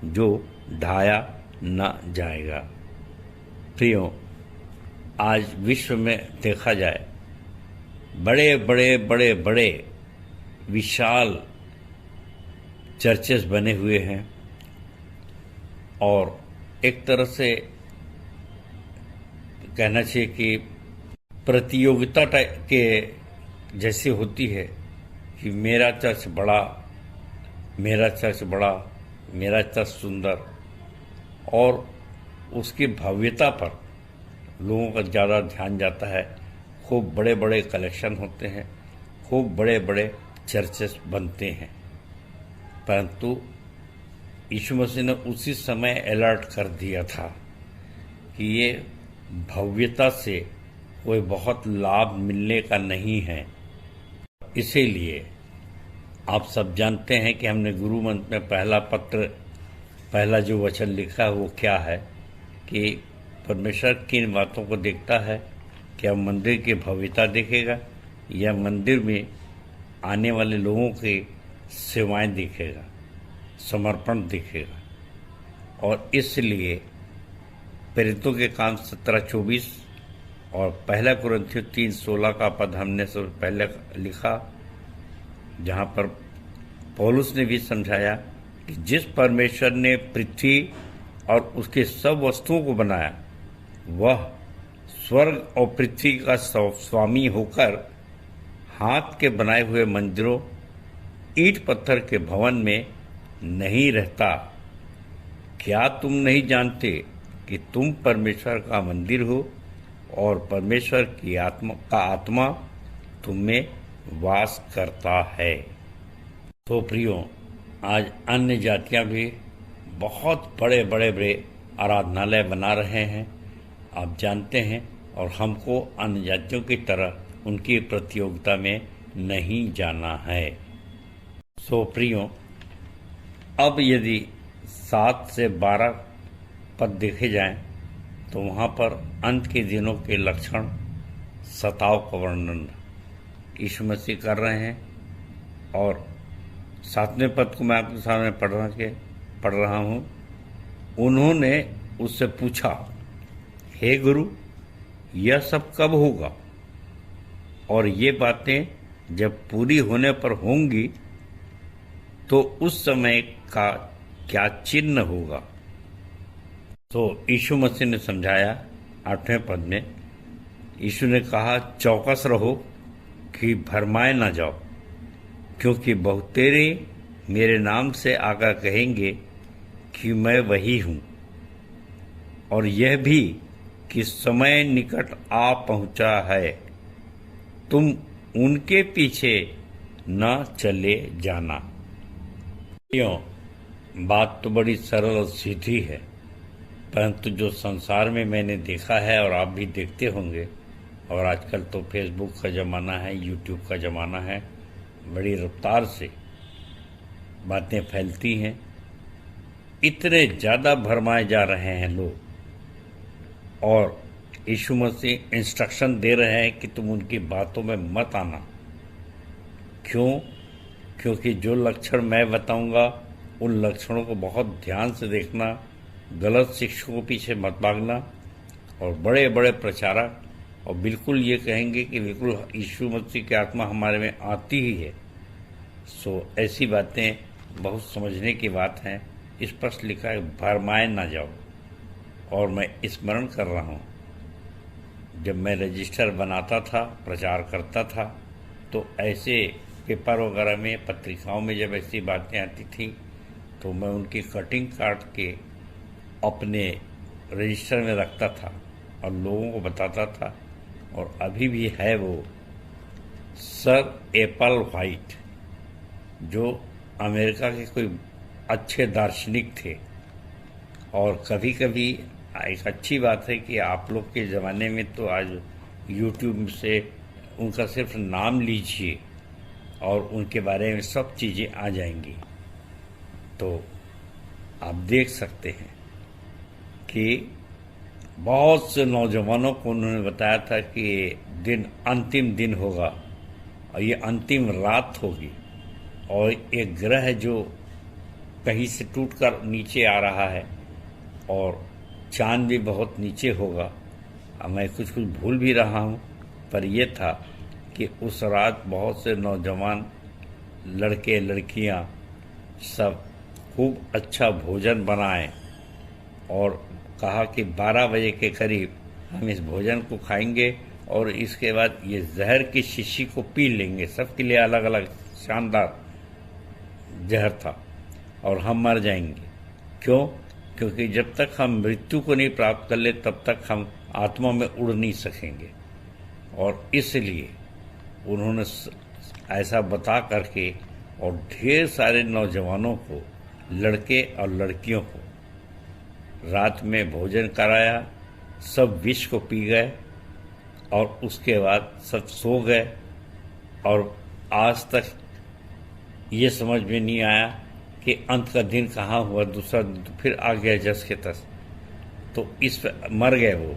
जो ढाया न जाएगा। प्रियो, आज विश्व में देखा जाए, बड़े विशाल चर्चेस बने हुए हैं, और एक तरह से कहना चाहिए कि प्रतियोगिता के जैसी होती है कि मेरा चर्च बड़ा, मेरा चर्च सुंदर, और उसकी भव्यता पर लोगों का ज़्यादा ध्यान जाता है। खूब बड़े कलेक्शन होते हैं, खूब बड़े चर्चेस बनते हैं, परंतु यीशु मसीह ने उसी समय अलर्ट कर दिया था कि ये भव्यता से कोई बहुत लाभ मिलने का नहीं है। इसीलिए आप सब जानते हैं कि हमने गुरु मंत्र में पहला जो वचन लिखा है वो क्या है कि परमेश्वर किन बातों को देखता है। क्या मंदिर की भव्यता देखेगा या मंदिर में आने वाले लोगों की सेवाएं देखेगा, समर्पण दिखेगा। और इसलिए प्रेरितों के काम 17:24 और 1 कुरिन्थियों 3:16 का पद हमने सबसे पहले लिखा, जहाँ पर पौलुस ने भी समझाया कि जिस परमेश्वर ने पृथ्वी और उसके सब वस्तुओं को बनाया, वह स्वर्ग और पृथ्वी का स्वामी होकर हाथ के बनाए हुए मंदिरों, ईंट पत्थर के भवन में नहीं रहता। क्या तुम नहीं जानते कि तुम परमेश्वर का मंदिर हो और परमेश्वर की आत्मा तुम में वास करता है। तो प्रियो, आज अन्य जातियां भी बहुत बड़े आराधनालय बना रहे हैं, आप जानते हैं, और हमको अन्य जातियों की तरह उनकी प्रतियोगिता में नहीं जाना है। सो प्रियो, अब यदि 7 से 12 पद देखे जाएं, तो वहाँ पर अंत के दिनों के लक्षण, सताव का वर्णन यीशु मसीह कर रहे हैं। और 7वें पद को मैं आपके सामने पढ़ रहा हूँ। उन्होंने उससे पूछा, हे गुरु, यह सब कब होगा और ये बातें जब पूरी होने पर होंगी तो उस समय का क्या चिन्ह होगा। तो यीशु मसीह ने समझाया 8वें पद में। यीशु ने कहा, चौकस रहो कि भरमाए ना जाओ, क्योंकि बहुतेरे मेरे नाम से आकर कहेंगे कि मैं वही हूँ, और यह भी कि समय निकट आ पहुँचा है, तुम उनके पीछे न चले जाना। क्यों? बात तो बड़ी सरल और सीधी है, परंतु जो संसार में मैंने देखा है और आप भी देखते होंगे, और आजकल तो फेसबुक का ज़माना है, यूट्यूब का ज़माना है, बड़ी रफ्तार से बातें फैलती हैं, इतने ज़्यादा भरमाए जा रहे हैं लोग, और यीशु मसीह इंस्ट्रक्शन दे रहे हैं कि तुम उनकी बातों में मत आना। क्यों? क्योंकि जो लक्षण मैं बताऊंगा उन लक्षणों को बहुत ध्यान से देखना, गलत शिक्षकों के पीछे मत भागना और बड़े बड़े प्रचारक और बिल्कुल ये कहेंगे कि बिल्कुल यीशु मसीह की आत्मा हमारे में आती ही है। सो ऐसी बातें बहुत समझने की बात हैं। स्पष्ट लिखा है, भरमाए ना जाओ। और मैं स्मरण कर रहा हूँ, जब मैं रजिस्टर बनाता था, प्रचार करता था, तो ऐसे पेपर वगैरह में, पत्रिकाओं में जब ऐसी बातें आती थी तो मैं उनकी कटिंग काट के अपने रजिस्टर में रखता था और लोगों को बताता था। और अभी भी है वो सर एपल वाइट, जो अमेरिका के कोई अच्छे दार्शनिक थे। और कभी कभी एक अच्छी बात है कि आप लोग के ज़माने में तो आज यूट्यूब से उनका सिर्फ नाम लीजिए और उनके बारे में सब चीज़ें आ जाएंगी। तो आप देख सकते हैं कि बहुत से नौजवानों को उन्होंने बताया था कि ये दिन अंतिम दिन होगा और ये अंतिम रात होगी और एक ग्रह जो कहीं से टूटकर नीचे आ रहा है और चांद भी बहुत नीचे होगा। मैं कुछ भूल भी रहा हूँ, पर यह था कि उस रात बहुत से नौजवान लड़के लड़कियाँ सब खूब अच्छा भोजन बनाएं और कहा कि 12 बजे के करीब हम इस भोजन को खाएंगे और इसके बाद ये जहर की शीशी को पी लेंगे। सबके लिए अलग अलग शानदार जहर था और हम मर जाएंगे। क्यों? क्योंकि जब तक हम मृत्यु को नहीं प्राप्त कर ले तब तक हम आत्मा में उड़ नहीं सकेंगे। और इसलिए उन्होंने ऐसा बता करके और ढेर सारे नौजवानों को, लड़के और लड़कियों को रात में भोजन कराया। सब विष को पी गए और उसके बाद सब सो गए और आज तक ये समझ में नहीं आया कि अंत का दिन कहाँ हुआ। दूसरा दिन तो फिर आ गया जस के तस, तो इस पर मर गए वो।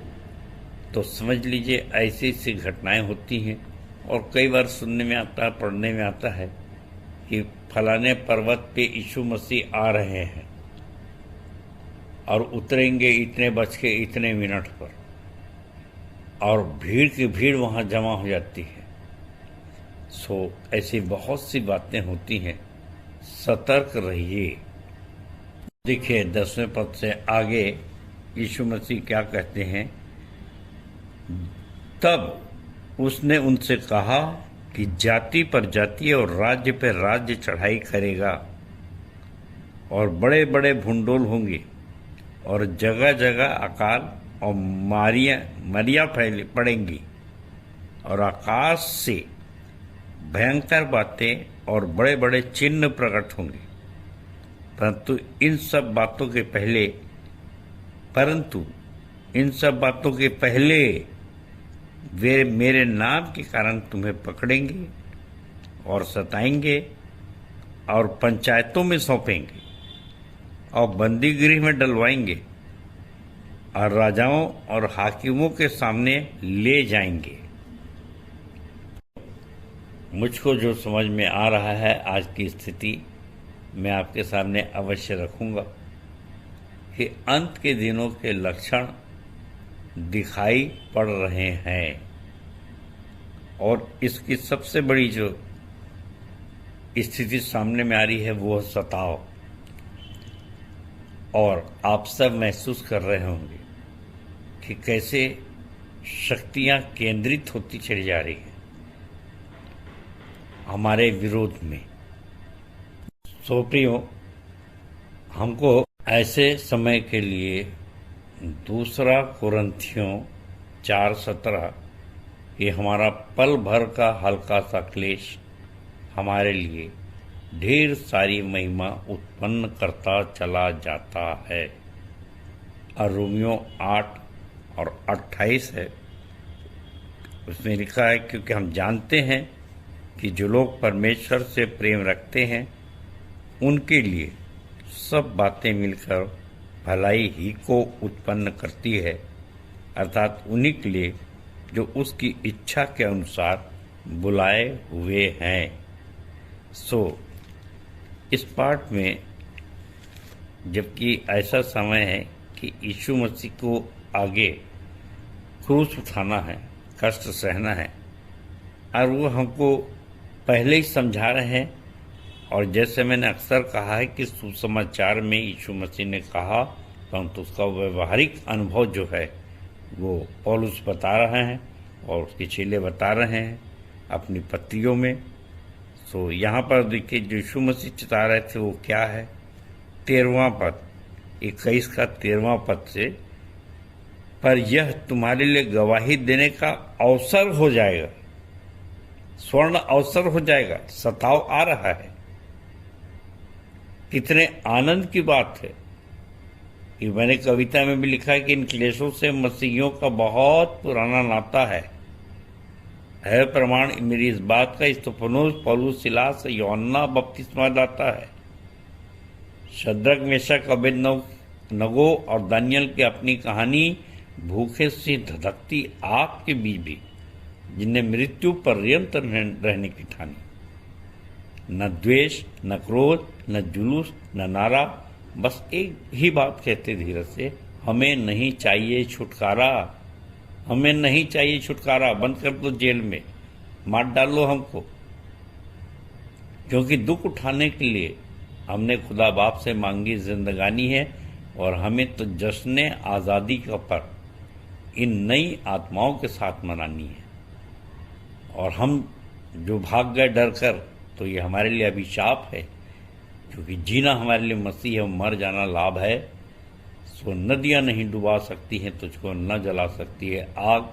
तो समझ लीजिए ऐसी ऐसी घटनाएं होती हैं। और कई बार सुनने में आता है, पढ़ने में आता है कि फलाने पर्वत पे यीशु मसीह आ रहे हैं और उतरेंगे इतने बज के इतने मिनट पर, और भीड़ की भीड़ वहाँ जमा हो जाती है। सो ऐसी बहुत सी बातें होती हैं, सतर्क रहिए। देखिए 10वें पद से आगे यीशु मसीह क्या कहते हैं, तब उसने उनसे कहा कि जाति पर जाति और राज्य पर राज्य चढ़ाई करेगा और बड़े बड़े भूंडोल होंगे और जगह जगह अकाल और मरिया पड़ेंगी और आकाश से भयंकर बातें और बड़े बड़े चिन्ह प्रकट होंगे। परंतु इन सब बातों के पहले वे मेरे नाम के कारण तुम्हें पकड़ेंगे और सताएंगे और पंचायतों में सौंपेंगे और बंदीगृह में डलवाएंगे और राजाओं और हाकिमों के सामने ले जाएंगे। मुझको जो समझ में आ रहा है आज की स्थिति मैं आपके सामने अवश्य रखूंगा कि अंत के दिनों के लक्षण दिखाई पड़ रहे हैं और इसकी सबसे बड़ी जो स्थिति सामने में आ रही है वो सताव। और आप सब महसूस कर रहे होंगे कि कैसे शक्तियां केंद्रित होती चली जा रही हैं हमारे विरोध में। सो प्रियो, हमको ऐसे समय के लिए 2 कुरिन्थियों 4:17 ये हमारा पल भर का हल्का सा क्लेश हमारे लिए ढेर सारी महिमा उत्पन्न करता चला जाता है। और रोमियो 8:28 है, उसमें लिखा है क्योंकि हम जानते हैं कि जो लोग परमेश्वर से प्रेम रखते हैं उनके लिए सब बातें मिलकर भलाई ही को उत्पन्न करती है, अर्थात उन्हीं के लिए जो उसकी इच्छा के अनुसार बुलाए हुए हैं। सो इस पाठ में जबकि ऐसा समय है कि यीशु मसीह को आगे क्रूस उठाना है, कष्ट सहना है, और वो हमको पहले ही समझा रहे हैं। और जैसे मैंने अक्सर कहा है कि सुसमाचार में यीशु मसीह ने कहा, परंतु उसका व्यवहारिक अनुभव जो है वो पौलुस बता रहे हैं और उसके चेले बता रहे हैं अपनी पत्रियों में। तो यहाँ पर देखिए जो यीशु मसीह चिता रहे थे वो क्या है, 13वां पद, 21 का 13वां पद से, पर यह तुम्हारे लिए गवाही देने का अवसर हो जाएगा, स्वर्ण अवसर हो जाएगा। सताव आ रहा है, कितने आनंद की बात है। ये मैंने कविता में भी लिखा है कि इन क्लेशों से मसीहियों का बहुत पुराना नाता है प्रमाण मेरी इस बात का। स्तफनोस, पौलुस, सिलास, यूहन्ना बपतिस्मा दाता है, शद्रक, मेशक, अबेदनगो और दानियल की अपनी कहानी भूखे से धधकती आग के बीच भी, जिन्हें मृत्यु पर्यंत रहने की ठानी। न द्वेष, न क्रोध, न जुलूस, न नारा, बस एक ही बात कहते धीरज से, हमें नहीं चाहिए छुटकारा, हमें नहीं चाहिए छुटकारा। बंद कर दो जेल में, मार डालो हमको, क्योंकि दुख उठाने के लिए हमने खुदा बाप से मांगी जिंदगानी है और हमें तो जश्न आज़ादी का पर्व इन नई आत्माओं के साथ मनानी है। और हम जो भाग गए डर कर, तो ये हमारे लिए अभिशाप है, क्योंकि जीना हमारे लिए मसीह है, मर जाना लाभ है। सो नदियाँ नहीं डुबा सकती हैं तुझको, न जला सकती है आग,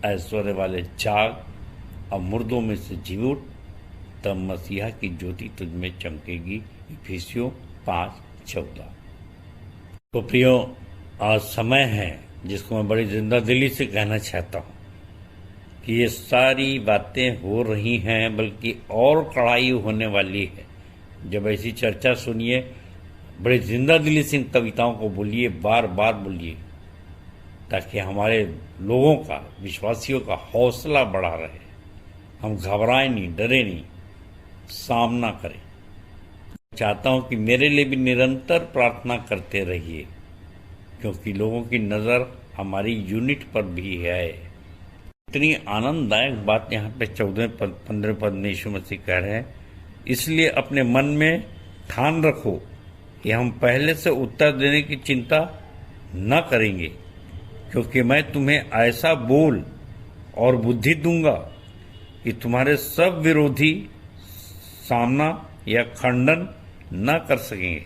ऐश्वर्य वाले जाग, अब मुर्दों में से जी उठ, तब मसीहा की ज्योति तुझ में चमकेगी। इफिसियों 5:14। तो प्रियो, आज समय है जिसको मैं बड़ी जिंदा दिली से कहना चाहता हूँ कि ये सारी बातें हो रही हैं, बल्कि और कड़ाई होने वाली है। जब ऐसी चर्चा सुनिए, बड़े जिंदा दिली से इन कविताओं को बोलिए, बार बार बोलिए, ताकि हमारे लोगों का, विश्वासियों का हौसला बढ़ा रहे, हम घबराएं नहीं, डरे नहीं, सामना करें। चाहता हूं कि मेरे लिए भी निरंतर प्रार्थना करते रहिए, क्योंकि लोगों की नज़र हमारी यूनिट पर भी है। इतनी आनंददायक बात यहाँ पे 14-15 पद में यीशु मसीह कह रहे हैं, इसलिए अपने मन में ठान रखो कि हम पहले से उत्तर देने की चिंता न करेंगे, क्योंकि मैं तुम्हें ऐसा बोल और बुद्धि दूंगा कि तुम्हारे सब विरोधी सामना या खंडन न कर सकेंगे,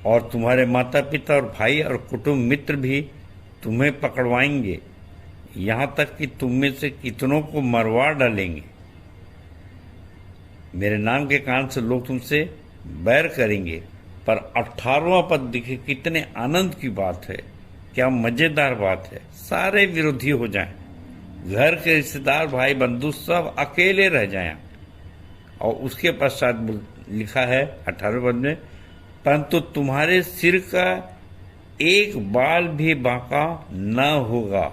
और तुम्हारे माता पिता और भाई और कुटुंब मित्र भी तुम्हें पकड़वाएंगे, यहाँ तक कि तुम में से कितनों को मरवा डालेंगे। मेरे नाम के कारण से लोग तुमसे बैर करेंगे। पर 18वां पद दिखे, कितने आनंद की बात है, क्या मजेदार बात है। सारे विरोधी हो जाएं, घर के रिश्तेदार, भाई बंधु सब अकेले रह जाएं। और उसके पश्चात लिखा है 18वें पद में, परंतु तुम्हारे सिर का एक बाल भी बांका न होगा।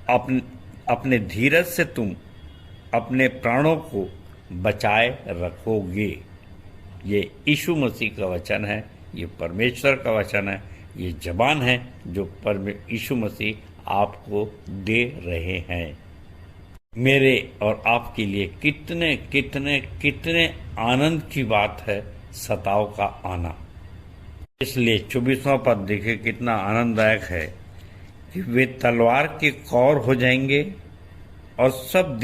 अपने धीरज से तुम अपने प्राणों को बचाए रखोगे। ये यीशु मसीह का वचन है, ये परमेश्वर का वचन है, ये जबान है जो यीशु मसीह आपको दे रहे हैं। मेरे और आपके लिए कितने कितने कितने आनंद की बात है सताव का आना। इसलिए 24वां पद देखिए, कितना आनंददायक है कि वे तलवार के कौर हो जाएंगे और सब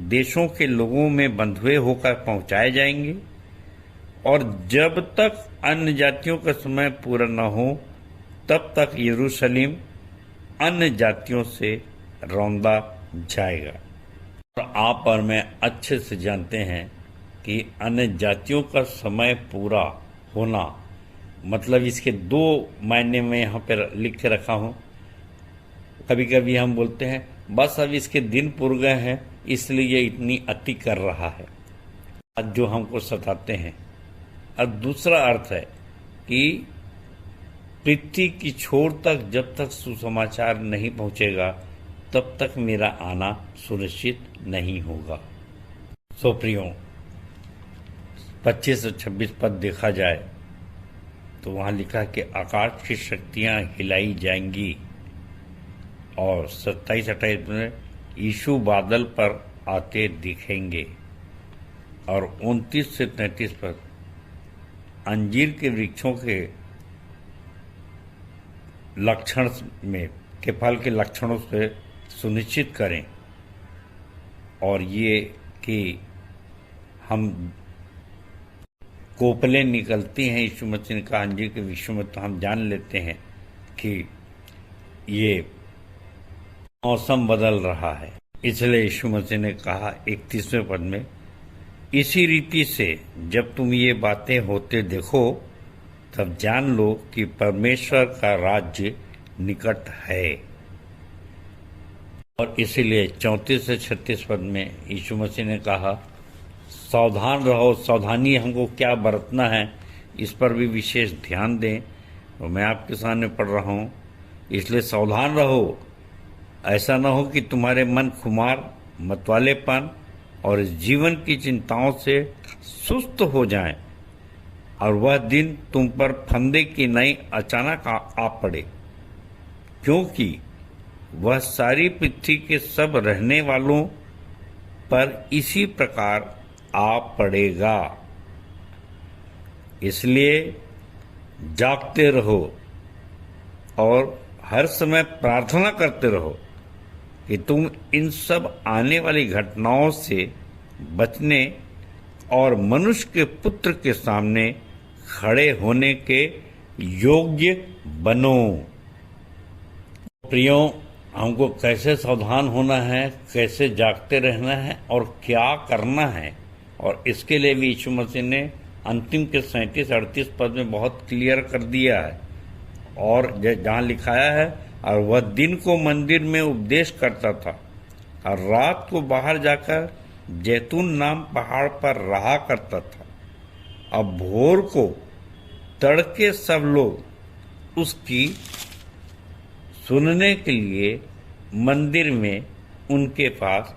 देशों के लोगों में बंधुए होकर पहुंचाए जाएंगे, और जब तक अन्य जातियों का समय पूरा न हो तब तक यरूशलेम अन्य जातियों से रौंदा जाएगा। और आप और मैं अच्छे से जानते हैं कि अन्य जातियों का समय पूरा होना मतलब, इसके 2 मायने में यहाँ पर लिख के रखा हूँ। कभी कभी हम बोलते हैं बस अब इसके दिन पुर गए हैं इसलिए ये इतनी अति कर रहा है, आज जो हमको सताते हैं। और दूसरा अर्थ है कि पृथ्वी की छोर तक जब तक सुसमाचार नहीं पहुंचेगा तब तक मेरा आना सुनिश्चित नहीं होगा। सो प्रियो, 25 और 26 पद देखा जाए तो वहाँ लिखा कि आकाश की शक्तियाँ हिलाई जाएंगी। और 27-28 में यीशु बादल पर आते दिखेंगे। और 29 से 33 पर अंजीर के वृक्षों के लक्षण में के फल के लक्षणों से सुनिश्चित करें। और ये कि हम कोपलें निकलती हैं यीशु मसीह ने कहा अंजीर के वृक्षों में, तो हम जान लेते हैं कि ये मौसम बदल रहा है। इसलिए यीशु मसीह ने कहा 31वें पद में, इसी रीति से जब तुम ये बातें होते देखो तब जान लो कि परमेश्वर का राज्य निकट है। और इसीलिए 34 से 36 पद में यीशु मसीह ने कहा सावधान रहो। सावधानी हमको क्या बरतना है इस पर भी विशेष ध्यान दें। तो मैं आपके सामने पढ़ रहा हूँ, इसलिए सावधान रहो, ऐसा न हो कि तुम्हारे मन खुमार, मतवालेपन और इस जीवन की चिंताओं से सुस्त हो जाएं और वह दिन तुम पर फंदे की नई अचानक आ पड़े, क्योंकि वह सारी पृथ्वी के सब रहने वालों पर इसी प्रकार आ पड़ेगा। इसलिए जागते रहो और हर समय प्रार्थना करते रहो कि तुम इन सब आने वाली घटनाओं से बचने और मनुष्य के पुत्र के सामने खड़े होने के योग्य बनो। प्रियो, हमको कैसे सावधान होना है, कैसे जागते रहना है और क्या करना है, और इसके लिए भी यीशु मसीह ने अंतिम के 37-38 पद में बहुत क्लियर कर दिया है। और जहाँ लिखाया है, और वह दिन को मंदिर में उपदेश करता था और रात को बाहर जाकर जैतून नाम पहाड़ पर रहा करता था। अब भोर को तड़के सब लोग उसकी सुनने के लिए मंदिर में उनके पास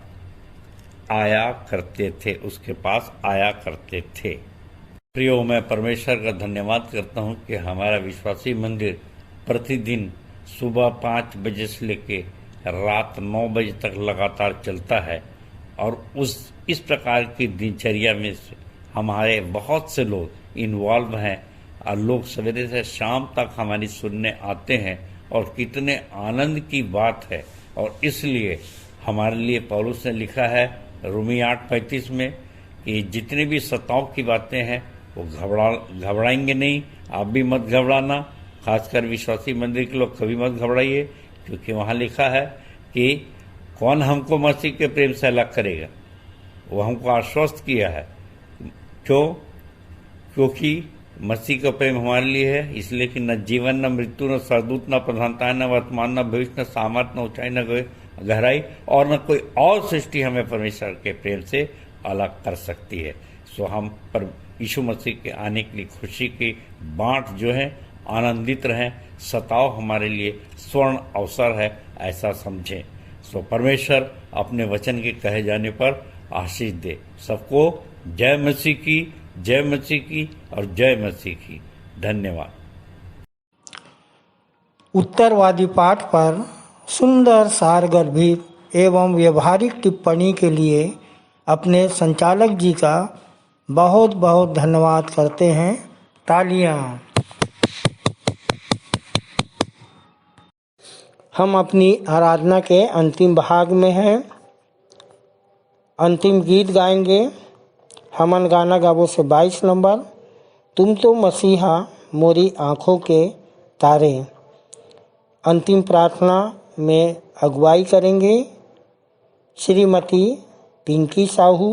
आया करते थे, उसके पास आया करते थे। प्रियो, मैं परमेश्वर का धन्यवाद करता हूँ कि हमारा विश्वासी मंदिर प्रतिदिन सुबह 5 बजे से लेके रात 9 बजे तक लगातार चलता है। और इस प्रकार की दिनचर्या में हमारे बहुत से लोग इन्वॉल्व हैं और लोग सवेरे से शाम तक हमारी सुनने आते हैं, और कितने आनंद की बात है। और इसलिए हमारे लिए पौलुस ने लिखा है रोमी 8:35 में कि जितने भी सताव की बातें हैं वो घबराएंगे नहीं। आप भी मत घबराना, खासकर विश्वासी मंदिर के लोग कभी मत घबराइए, क्योंकि वहाँ लिखा है कि कौन हमको मसीह के प्रेम से अलग करेगा। वो हमको आश्वस्त किया है। क्योंकि मसीह का प्रेम हमारे लिए है, इसलिए कि न जीवन, न मृत्यु, न सरदूत, न प्रधानता, न वर्तमान, न भविष्य, न सामर्थ, न ऊंचाई, न गहराई और न कोई और सृष्टि हमें परमेश्वर के प्रेम से अलग कर सकती है। सो हम पर यीशु मसीह के आने के लिए खुशी की बाँट जो है आनंदित रहें। सताव हमारे लिए स्वर्ण अवसर है, ऐसा समझें। सो परमेश्वर अपने वचन के कहे जाने पर आशीष दे। सबको जय मसीह की, जय मसीह की और जय मसीह की। धन्यवाद। उत्तरवादी पाठ पर सुंदर सारगर्भित एवं व्यवहारिक टिप्पणी के लिए अपने संचालक जी का बहुत बहुत धन्यवाद करते हैं। तालियां। हम अपनी आराधना के अंतिम भाग में हैं। अंतिम गीत गाएंगे हमन गाना गावो से 22 नंबर, तुम तो मसीहा मोरी आँखों के तारे। अंतिम प्रार्थना में अगुवाई करेंगे श्रीमती पिंकी साहू,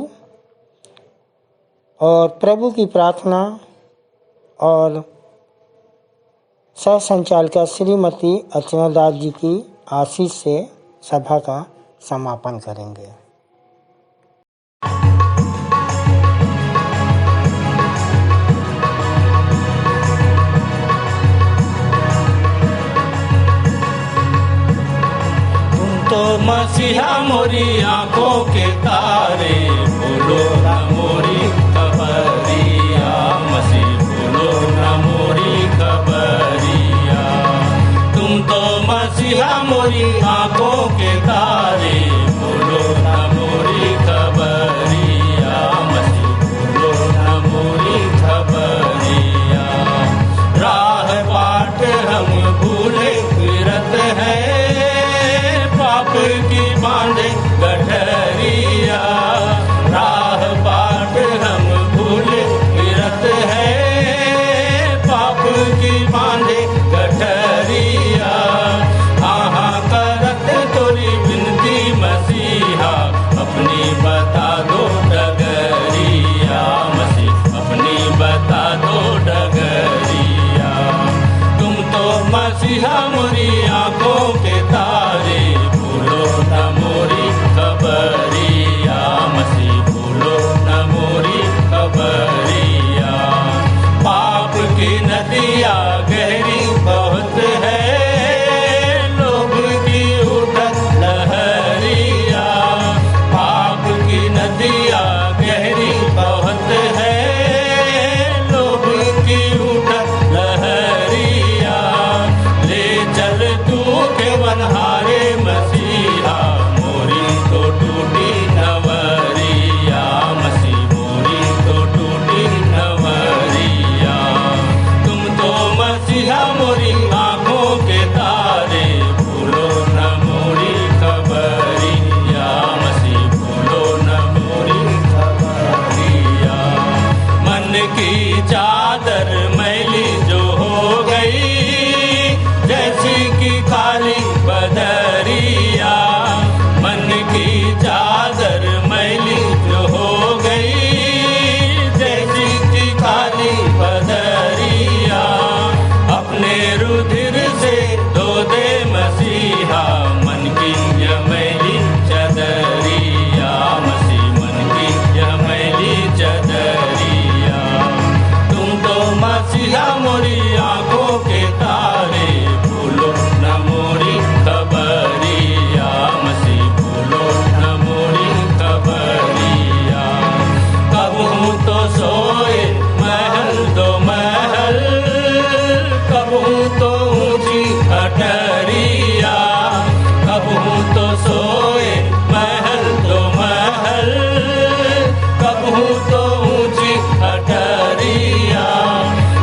और प्रभु की प्रार्थना और सह संचालिका श्रीमती अर्चना दास जी की आशीष से सभा का समापन करेंगे। तो मसीहा मोरी आंखों के तारे, बोलो न मोरी खबरिया, मसीह बोलो न मोरी मसीहा मोरी आंखों के तारे, बोलो न मोरी खबरिया, मसीह बोलो न मोरी खबरिया। राह बाट हम भूले फिरत हैं, पाप की बांधे गठरिया। राह बाट हम भूले फिरत हैं, पाप की बांधे गठरिया। हाँ करत तोरी बिनती मसीहा, अपनी बता दो डगरिया, मसीह अपनी बता दो डगरिया। तुम तो मसीहा मोरी आंखों के तारे, बोलो न मोरी खबरिया, मसीह बोलो न मोरी खबरिया। पाप की नदियाँ गहरी बहुत है, लोभ की उठत लहरिया। पाप की नदियाँ गहरी बहुत है, लोभ की उठत लहरिया। ले चल तू के बनहारे मसीहा, मोरी तो टूटी नवरिया, मसीह मोरी तो टूटी नवरिया। तुम तो मसीहा मोरी आंखों के तारे, भूलो न मोरी खबरिया, मसीह भूलो न मोरी खबरिया। मन की चादर मैली जो हो गई, जैसी की खाली बदरिया। मन की चादर मैली जो हो गई, जैसी की खाली बदरिया। अपने रुधिर से धो दे मसीहा, मन की यह मैली चदरिया, मसीह मन की यह मैली चदरिया। तुम तो मसीहा मोरी आंखों के तारे, भूलो न मोरी खबरिया, मसीह भूलो न मोरी खबरिया। कबहू तो सोए महल दो महल, कबहू तो ऊंची अटरिया। कबहू तो सोए महल दो महल, कबहू तो ऊंची अटरिया।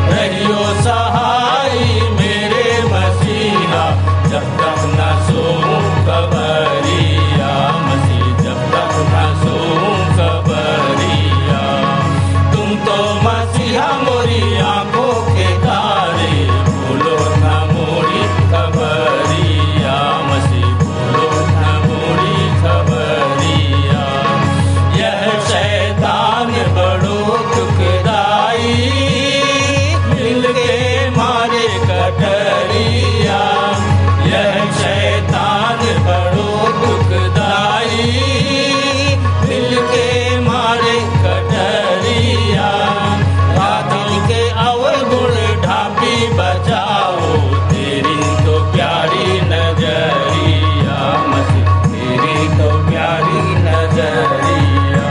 रहियो सहाय मेरे मसीहा, जब तक न सोऊं खबरिया, मसीह जब तक न सोऊं खबरिया। तुम तो मसीहा मोरी आंखों के तारे, भूलो न मोरी खबरिया, मसीह भूलो न मोरी खबरिया। यह शैतान बड़ो दुखदाई, मिल के मारे कटरिया। यह शैतान बड़ो दुखदाई, मिल के मारे कटरिया। राधन के अवगुण ढापी बचाओ, तेरी तो प्यारी नजरिया, मसीह तेरी तो प्यारी नजरिया।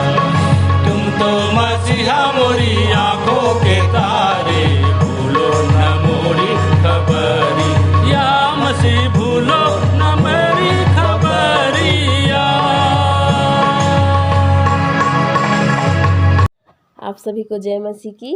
तुम तो मसीहा मोरी आंखों के तारे, भूलो न मोरी खबरिया, मसीह भूलो न मेरी खबरिया। आप सभी को जय मसीह की।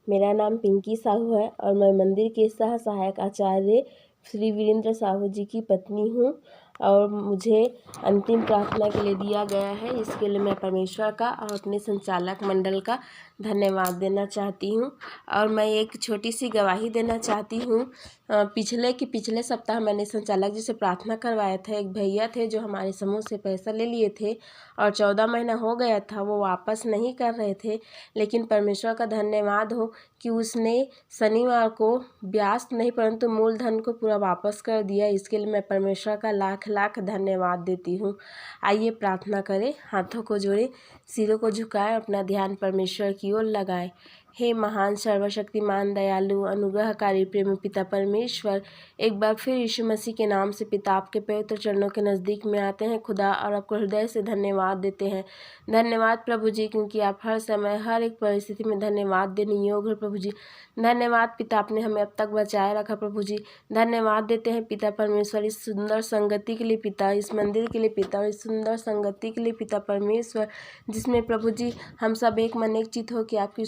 मेरा नाम पिंकी साहू है और मैं मंदिर के सहायक आचार्य श्री वीरेंद्र साहू जी की पत्नी हूँ और मुझे अंतिम प्रार्थना के लिए दिया गया है। इसके लिए मैं परमेश्वर का और अपने संचालक मंडल का धन्यवाद देना चाहती हूँ और मैं एक छोटी सी गवाही देना चाहती हूँ। पिछले सप्ताह मैंने संचालक जी से प्रार्थना करवाया था। एक भैया थे जो हमारे समूह से पैसा ले लिए थे और 14 महीना हो गया था, वो वापस नहीं कर रहे थे। लेकिन परमेश्वर का धन्यवाद हो कि उसने शनिवार को ब्याज नहीं परंतु मूलधन को पूरा वापस कर दिया। इसके लिए मैं परमेश्वर का लाख लाख धन्यवाद देती हूँ। आइए प्रार्थना करें, हाथों को जोड़ें, सिरों को झुकाएं, अपना ध्यान परमेश्वर की ओर लगाएं। हे महान सर्वशक्तिमान दयालु अनुग्रहकारी प्रेमी पिता परमेश्वर, एक बार फिर यीशु मसीह के नाम से पिता आपके पवित्र चरणों के नज़दीक में आते हैं खुदा, और आपको हृदय से धन्यवाद देते हैं। धन्यवाद प्रभु जी, क्योंकि आप हर समय हर एक परिस्थिति में धन्यवाद देने योग्य प्रभु जी। धन्यवाद पिता, आपने हमें अब तक बचाए रखा प्रभु जी। धन्यवाद देते हैं पिता परमेश्वर इस सुंदर संगति के लिए पिता, इस मंदिर के लिए पिता, और इस सुंदर संगति के लिए पिता परमेश्वर, जिसमें प्रभु जी हम सब एक मन एक चित हो कि आपकी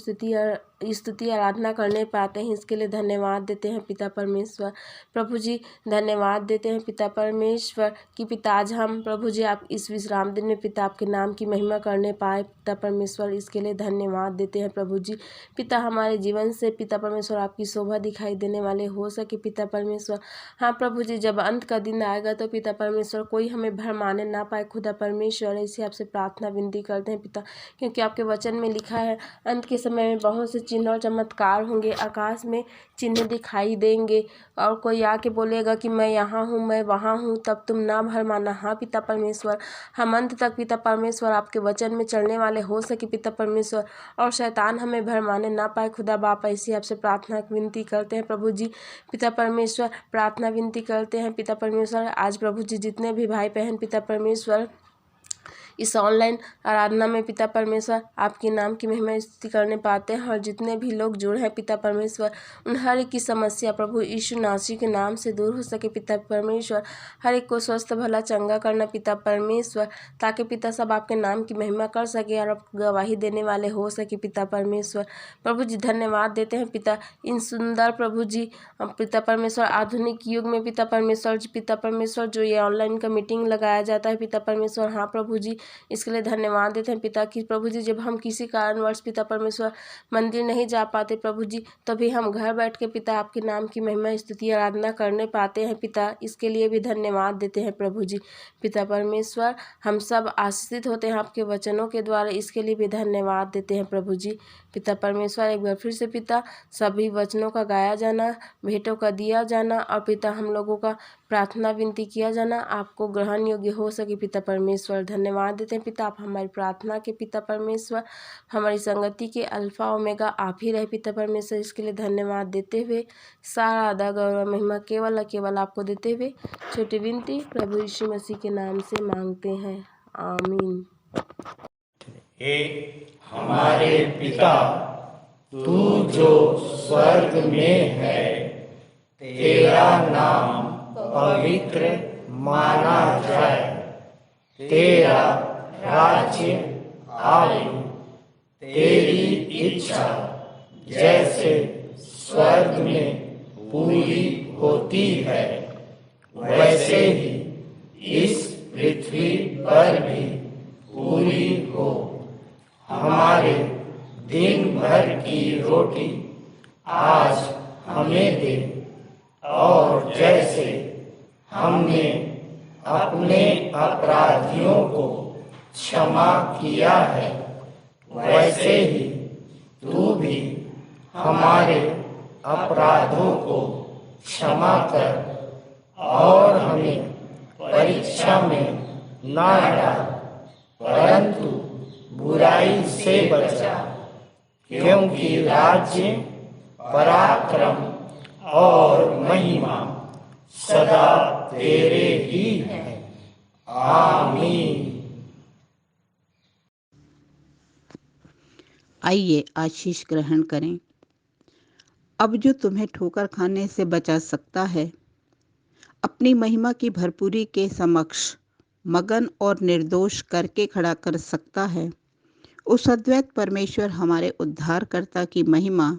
स्तुति आराधना करने पाते हैं। इसके लिए धन्यवाद देते हैं पिता परमेश्वर। प्रभु जी धन्यवाद देते हैं पिता परमेश्वर कि पिता आज हम प्रभु जी आप इस विश्राम दिन में पिता आपके नाम की महिमा करने पाए पिता परमेश्वर, इसके लिए धन्यवाद देते हैं प्रभु जी। पिता हमारे जीवन से पिता परमेश्वर आपकी शोभा दिखाई देने वाले हो सके पिता परमेश्वर। हाँ प्रभु जी, जब अंत का दिन आएगा तो पिता परमेश्वर कोई हमें भरमाने ना पाए खुदा परमेश्वर, ऐसे आपसे प्रार्थना विनती करते हैं पिता, क्योंकि आपके वचन में लिखा है अंत के समय में बहुत से चिन्ह और चमत्कार होंगे, आकाश में चिन्ह दिखाई देंगे, और कोई आके बोलेगा कि मैं यहाँ हूँ मैं वहाँ हूँ, तब तुम ना भरमाना। हाँ पिता परमेश्वर, हम अंत तक पिता परमेश्वर आपके वचन में चलने वाले हो सके पिता परमेश्वर, और शैतान हमें भरमाने ना पाए खुदा बाप, ऐसी आपसे प्रार्थना विनती करते हैं प्रभु जी। पिता परमेश्वर प्रार्थना विनती करते हैं पिता परमेश्वर, आज प्रभु जी जितने भी भाई बहन पिता परमेश्वर इस ऑनलाइन आराधना में पिता परमेश्वर आपके नाम की महिमा स्तुति करने पाते हैं, और जितने भी लोग जुड़े हैं पिता परमेश्वर, उन हर एक की समस्या प्रभु यीशु नासरी के नाम से दूर हो सके पिता परमेश्वर। हर एक को स्वस्थ भला चंगा करना पिता परमेश्वर, ताकि पिता सब आपके नाम की महिमा कर सके और आप गवाही देने वाले हो सके पिता परमेश्वर। प्रभु जी धन्यवाद देते हैं पिता इन सुंदर प्रभु जी पिता परमेश्वर आधुनिक युग में पिता परमेश्वर जो ये ऑनलाइन का मीटिंग लगाया जाता है पिता परमेश्वर। हाँ प्रभु जी, इसके लिए धन्यवाद देते हैं पिता कि प्रभु जी जब हम किसी कारणवश पिता परमेश्वर मंदिर नहीं जा पाते प्रभु जी, तभी हम घर बैठ के पिता आपके नाम की महिमा स्तुति आराधना करने पाते हैं पिता, इसके लिए भी धन्यवाद देते हैं प्रभु जी। पिता परमेश्वर हम सब आशीषित होते हैं आपके वचनों के द्वारा, इसके लिए भी धन्यवाद देते हैं प्रभु जी। पिता परमेश्वर एक बार फिर से पिता सभी वचनों का गाया जाना, भेंटों का दिया जाना, और पिता हम लोगों का प्रार्थना विनती किया जाना आपको ग्रहण योग्य हो सके पिता परमेश्वर। धन्यवाद देते हैं पिता, आप हमारी प्रार्थना के पिता परमेश्वर, हमारी संगति के अल्फा ओमेगा आप ही रहे पिता परमेश्वर, इसके लिए धन्यवाद देते हुए सारा आधा गौरव महिमा केवल आपको देते हुए छोटी विनती प्रभु यीशु मसीह के नाम से मांगते हैं, आमीन। हे हमारे पिता, तू जो स्वर्ग में है, तेरा नाम पवित्र माना जाए, तेरा राज्य आए, तेरी इच्छा जैसे स्वर्ग में पूरी होती है वैसे ही इस पृथ्वी पर भी पूरी हो। हमारे दिन भर की रोटी आज हमें दे, और जैसे हमने अपने अपराधियों को क्षमा किया है वैसे ही तू भी हमारे अपराधों को क्षमा कर, और हमें परीक्षा में ना डाल, परंतु बुराई से बचा, क्योंकि राज्य पराक्रम और महिमा सदा तेरे ही है, आमीन। आइए आशीष ग्रहण करें। अब जो तुम्हें ठोकर खाने से बचा सकता है, अपनी महिमा की भरपूरी के समक्ष मगन और निर्दोष करके खड़ा कर सकता है, उस अद्वैत परमेश्वर हमारे उद्धारकर्ता की महिमा,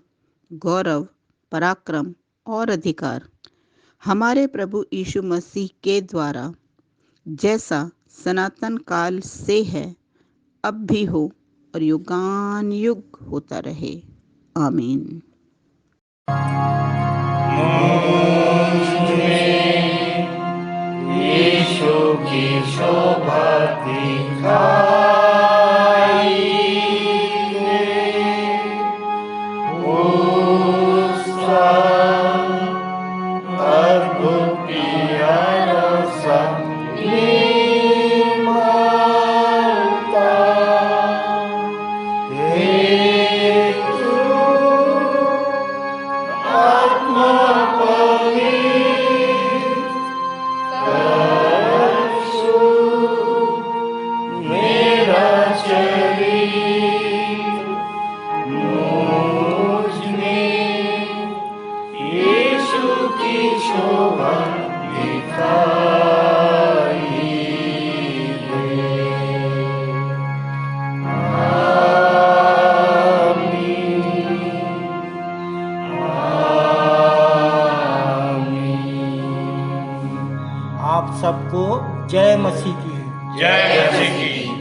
गौरव, पराक्रम और अधिकार हमारे प्रभु यीशु मसीह के द्वारा जैसा सनातन काल से है, अब भी हो और युगान युग होता रहे, आमीन। यीशु की शोभा दिखाई उसका अद्भुत प्यारा संगीत मारता, हे तू शरीर मुझ में यीशु की शोभा दिखाई दे। आप सबको जय मसीह की। जय मसीह की।